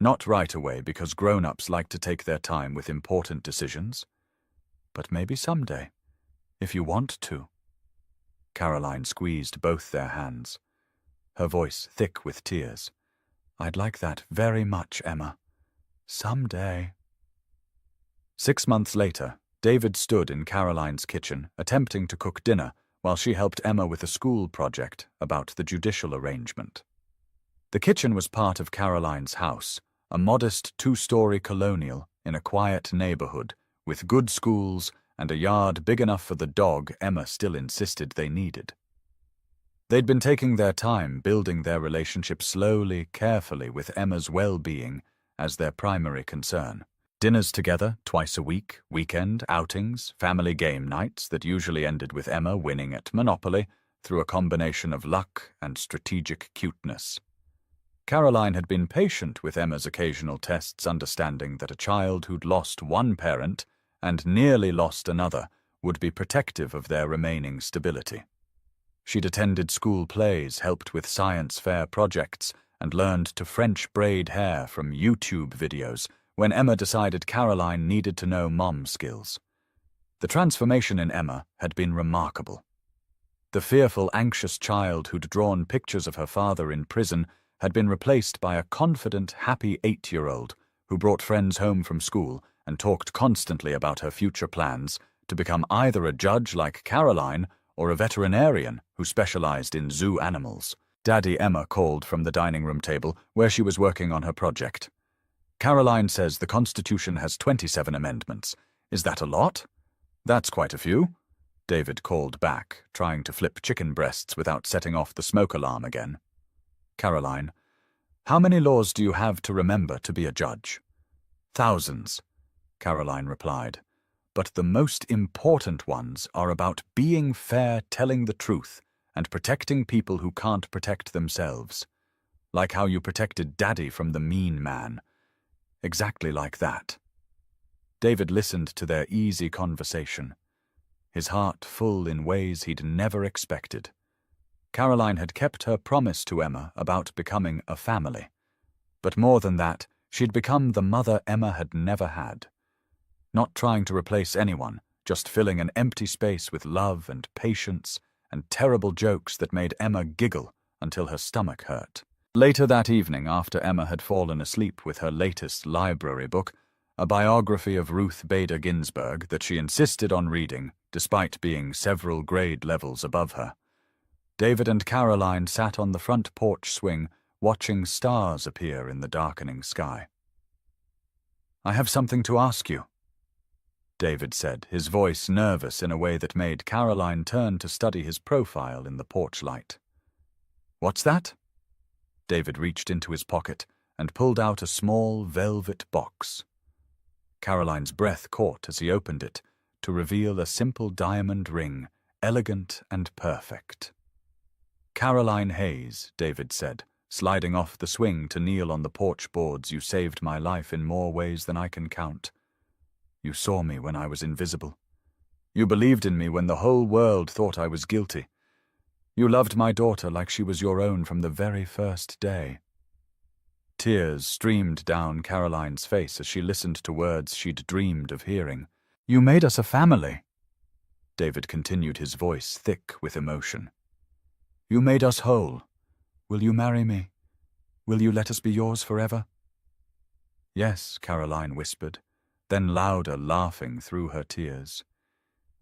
Not right away because grown-ups like to take their time with important decisions, but maybe someday, if you want to. Caroline squeezed both their hands, her voice thick with tears. "I'd like that very much, Emma. Someday." 6 months later, David stood in Caroline's kitchen, attempting to cook dinner while she helped Emma with a school project about the judicial arrangement. The kitchen was part of Caroline's house, a modest 2-story colonial in a quiet neighborhood with good schools and a yard big enough for the dog Emma still insisted they needed. They'd been taking their time building their relationship slowly, carefully, with Emma's well-being as their primary concern. Dinners together twice a week, weekend outings, family game nights that usually ended with Emma winning at Monopoly through a combination of luck and strategic cuteness. Caroline had been patient with Emma's occasional tests, understanding that a child who'd lost one parent and nearly lost another would be protective of their remaining stability. She'd attended school plays, helped with science fair projects, and learned to French braid hair from YouTube videos when Emma decided Caroline needed to know mom skills. The transformation in Emma had been remarkable. The fearful, anxious child who'd drawn pictures of her father in prison had been replaced by a confident, happy 8-year-old who brought friends home from school and talked constantly about her future plans to become either a judge like Caroline or a veterinarian who specialized in zoo animals. Daddy, Emma called from the dining room table where she was working on her project. Caroline says the Constitution has 27 amendments. Is that a lot? That's quite a few. David called back, trying to flip chicken breasts without setting off the smoke alarm again. Caroline, how many laws do you have to remember to be a judge? Thousands, Caroline replied. But the most important ones are about being fair, telling the truth, and protecting people who can't protect themselves. Like how you protected Daddy from the mean man. Exactly like that. David listened to their easy conversation, his heart full in ways he'd never expected. Caroline had kept her promise to Emma about becoming a family. But more than that, she'd become the mother Emma had never had. Not trying to replace anyone, just filling an empty space with love and patience and terrible jokes that made Emma giggle until her stomach hurt. Later that evening, after Emma had fallen asleep with her latest library book, a biography of Ruth Bader Ginsburg that she insisted on reading, despite being several grade levels above her, David and Caroline sat on the front porch swing, watching stars appear in the darkening sky. "I have something to ask you," David said, his voice nervous in a way that made Caroline turn to study his profile in the porch light. "What's that?" David reached into his pocket and pulled out a small velvet box. Caroline's breath caught as he opened it to reveal a simple diamond ring, elegant and perfect. "Caroline Hayes," David said, sliding off the swing to kneel on the porch boards, "you saved my life in more ways than I can count. You saw me when I was invisible. You believed in me when the whole world thought I was guilty. You loved my daughter like she was your own from the very first day." Tears streamed down Caroline's face as she listened to words she'd dreamed of hearing. "You made us a family," David continued, his voice thick with emotion. "You made us whole. Will you marry me? Will you let us be yours forever?" "Yes," Caroline whispered, then louder, laughing through her tears.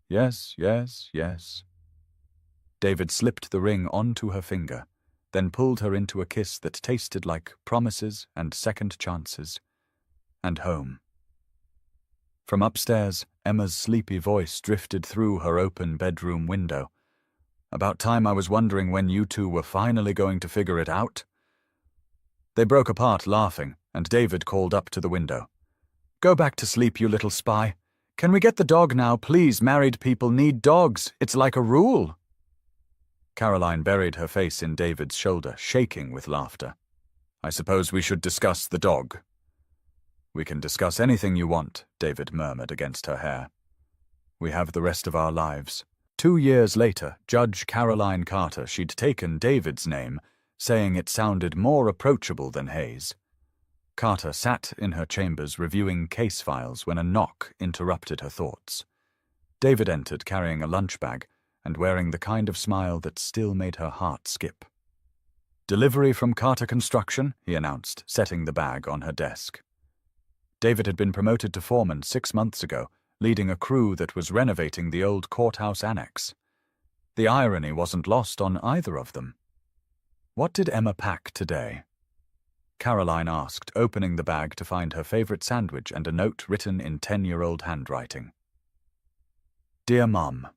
"Yes, yes, yes." David slipped the ring onto her finger, then pulled her into a kiss that tasted like promises and second chances, and home. From upstairs, Emma's sleepy voice drifted through her open bedroom window. "About time I was wondering when you two were finally going to figure it out." They broke apart laughing, and David called up to the window. "Go back to sleep, you little spy. Can we get the dog now, please? Married people need dogs. It's like a rule." Caroline buried her face in David's shoulder, shaking with laughter. "I suppose we should discuss the dog." "We can discuss anything you want," David murmured against her hair. "We have the rest of our lives." 2 years later, Judge Caroline Carter, she'd taken David's name, saying it sounded more approachable than Hayes. Carter sat in her chambers reviewing case files when a knock interrupted her thoughts. David entered carrying a lunch bag and wearing the kind of smile that still made her heart skip. "Delivery from Carter Construction," he announced, setting the bag on her desk. David had been promoted to foreman 6 months ago, leading a crew that was renovating the old courthouse annex. The irony wasn't lost on either of them. "What did Emma pack today?" Caroline asked, opening the bag to find her favorite sandwich and a note written in 10-year-old handwriting. Dear Mum,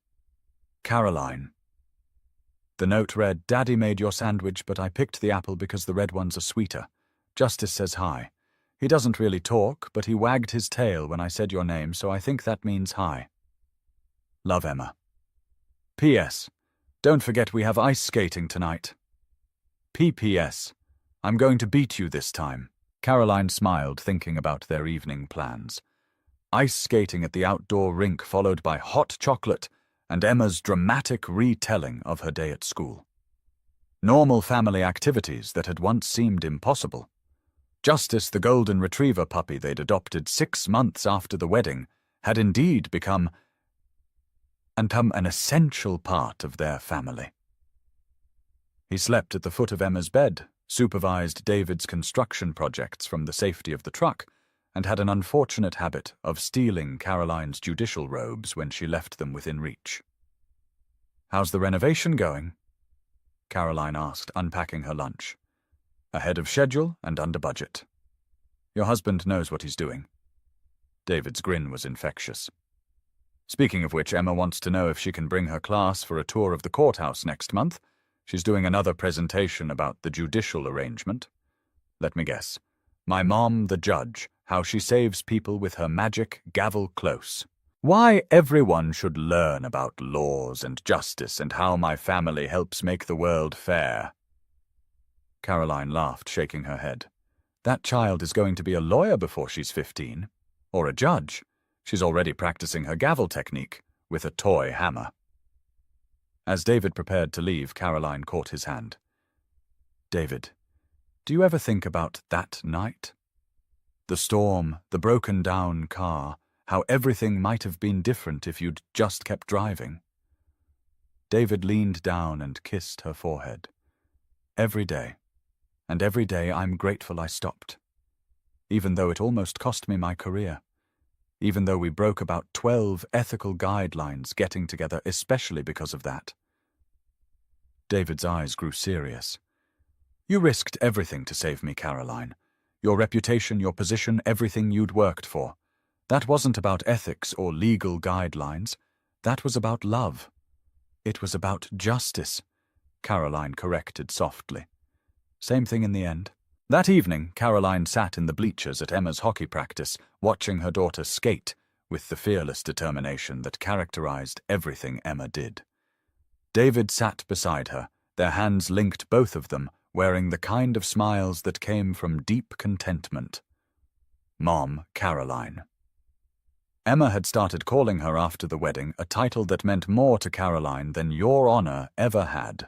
Caroline. The note read, Daddy made your sandwich, but I picked the apple because the red ones are sweeter. Justice says hi. He doesn't really talk, but he wagged his tail when I said your name, so I think that means hi. Love, Emma. P.S. Don't forget we have ice skating tonight. P.P.S. I'm going to beat you this time. Caroline smiled, thinking about their evening plans. Ice skating at the outdoor rink, followed by hot chocolate and Emma's dramatic retelling of her day at school. Normal family activities that had once seemed impossible. Justice, the golden retriever puppy they'd adopted 6 months after the wedding, had indeed become an essential part of their family. He slept at the foot of Emma's bed, supervised David's construction projects from the safety of the truck, and had an unfortunate habit of stealing Caroline's judicial robes when she left them within reach. How's the renovation going? Caroline asked, unpacking her lunch. Ahead of schedule and under budget. Your husband knows what he's doing. David's grin was infectious. Speaking of which, Emma wants to know if she can bring her class for a tour of the courthouse next month. She's doing another presentation about the judicial arrangement. Let me guess. My Mom, the Judge, how she saves people with her magic gavel close. Why everyone should learn about laws and justice and how my family helps make the world fair. Caroline laughed, shaking her head. That child is going to be a lawyer before she's 15. Or a judge. She's already practicing her gavel technique with a toy hammer. As David prepared to leave, Caroline caught his hand. David, do you ever think about that night? The storm, the broken-down car, how everything might have been different if you'd just kept driving. David leaned down and kissed her forehead. Every day, and every day I'm grateful I stopped. Even though it almost cost me my career. Even though we broke about 12 ethical guidelines getting together, especially because of that. David's eyes grew serious. You risked everything to save me, Caroline. Your reputation, your position, everything you'd worked for. That wasn't about ethics or legal guidelines. That was about love. It was about justice, Caroline corrected softly. Same thing in the end. That evening, Caroline sat in the bleachers at Emma's hockey practice, watching her daughter skate with the fearless determination that characterized everything Emma did. David sat beside her, their hands linked, both of them, wearing the kind of smiles that came from deep contentment. Mom, Caroline. Emma had started calling her after the wedding, a title that meant more to Caroline than Your Honor ever had.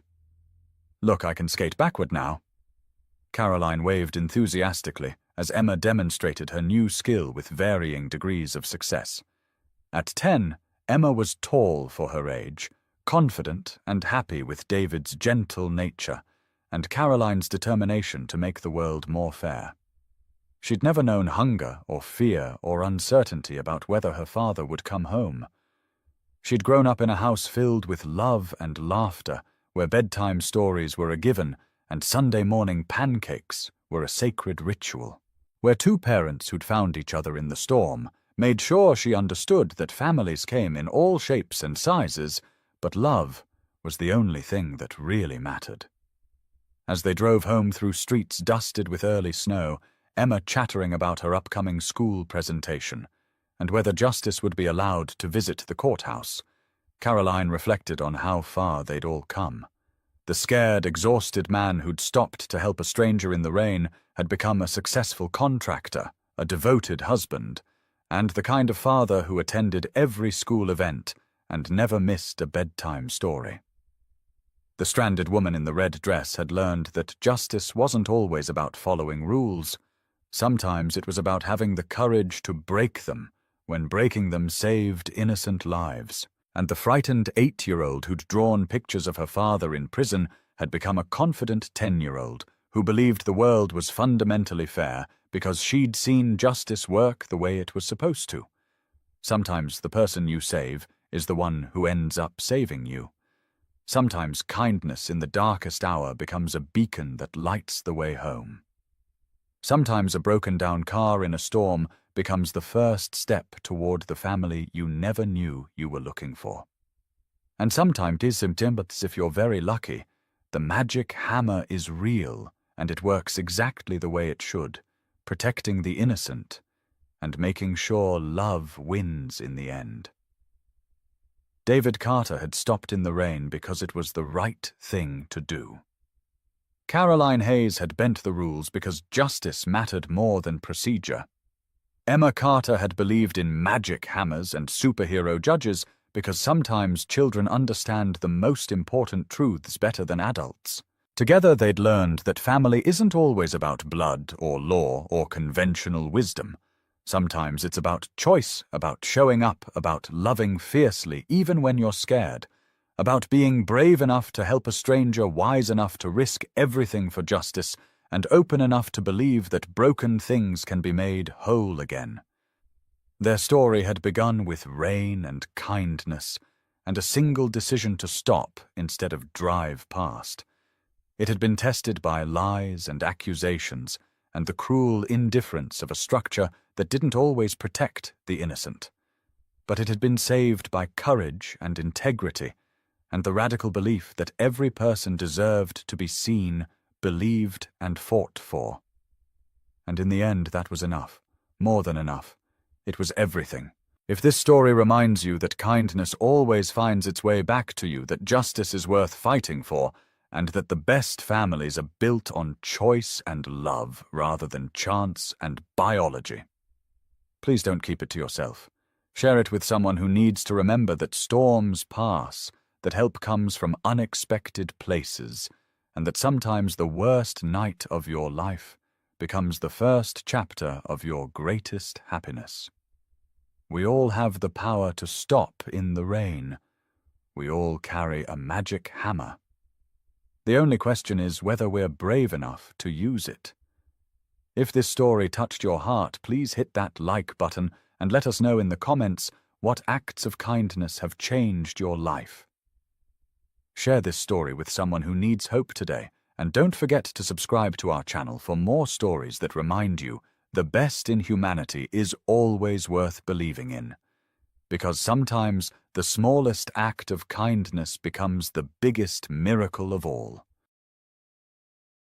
Look, I can skate backward now. Caroline waved enthusiastically as Emma demonstrated her new skill with varying degrees of success. At 10, Emma was tall for her age, confident and happy with David's gentle nature and Caroline's determination to make the world more fair. She'd never known hunger or fear or uncertainty about whether her father would come home. She'd grown up in a house filled with love and laughter, where bedtime stories were a given and Sunday morning pancakes were a sacred ritual, where two parents who'd found each other in the storm made sure she understood that families came in all shapes and sizes, but love was the only thing that really mattered. As they drove home through streets dusted with early snow, Emma chattering about her upcoming school presentation and whether Justice would be allowed to visit the courthouse, Caroline reflected on how far they'd all come. The scared, exhausted man who'd stopped to help a stranger in the rain had become a successful contractor, a devoted husband, and the kind of father who attended every school event and never missed a bedtime story. The stranded woman in the red dress had learned that justice wasn't always about following rules. Sometimes it was about having the courage to break them, when breaking them saved innocent lives. And the frightened 8-year-old who'd drawn pictures of her father in prison had become a confident 10-year-old who believed the world was fundamentally fair because she'd seen justice work the way it was supposed to. Sometimes the person you save is the one who ends up saving you. Sometimes kindness in the darkest hour becomes a beacon that lights the way home. Sometimes a broken-down car in a storm becomes the first step toward the family you never knew you were looking for. And sometimes, if you're very lucky, the magic hammer is real and it works exactly the way it should, protecting the innocent and making sure love wins in the end. David Carter had stopped in the rain because it was the right thing to do. Caroline Hayes had bent the rules because justice mattered more than procedure. Emma Carter had believed in magic hammers and superhero judges because sometimes children understand the most important truths better than adults. Together they'd learned that family isn't always about blood or law or conventional wisdom. Sometimes it's about choice, about showing up, about loving fiercely even when you're scared, about being brave enough to help a stranger, wise enough to risk everything for justice, and open enough to believe that broken things can be made whole again. Their story had begun with rain and kindness, and a single decision to stop instead of drive past. It had been tested by lies and accusations, and the cruel indifference of a structure that didn't always protect the innocent. But it had been saved by courage and integrity, and the radical belief that every person deserved to be seen, believed, and fought for. And in the end, that was enough. More than enough. It was everything. If this story reminds you that kindness always finds its way back to you, that justice is worth fighting for, and that the best families are built on choice and love rather than chance and biology, please don't keep it to yourself. Share it with someone who needs to remember that storms pass, that help comes from unexpected places, and that sometimes the worst night of your life becomes the first chapter of your greatest happiness. We all have the power to stop in the rain. We all carry a magic hammer. The only question is whether we're brave enough to use it. If this story touched your heart, please hit that like button and let us know in the comments what acts of kindness have changed your life. Share this story with someone who needs hope today, and don't forget to subscribe to our channel for more stories that remind you the best in humanity is always worth believing in. Because sometimes the smallest act of kindness becomes the biggest miracle of all.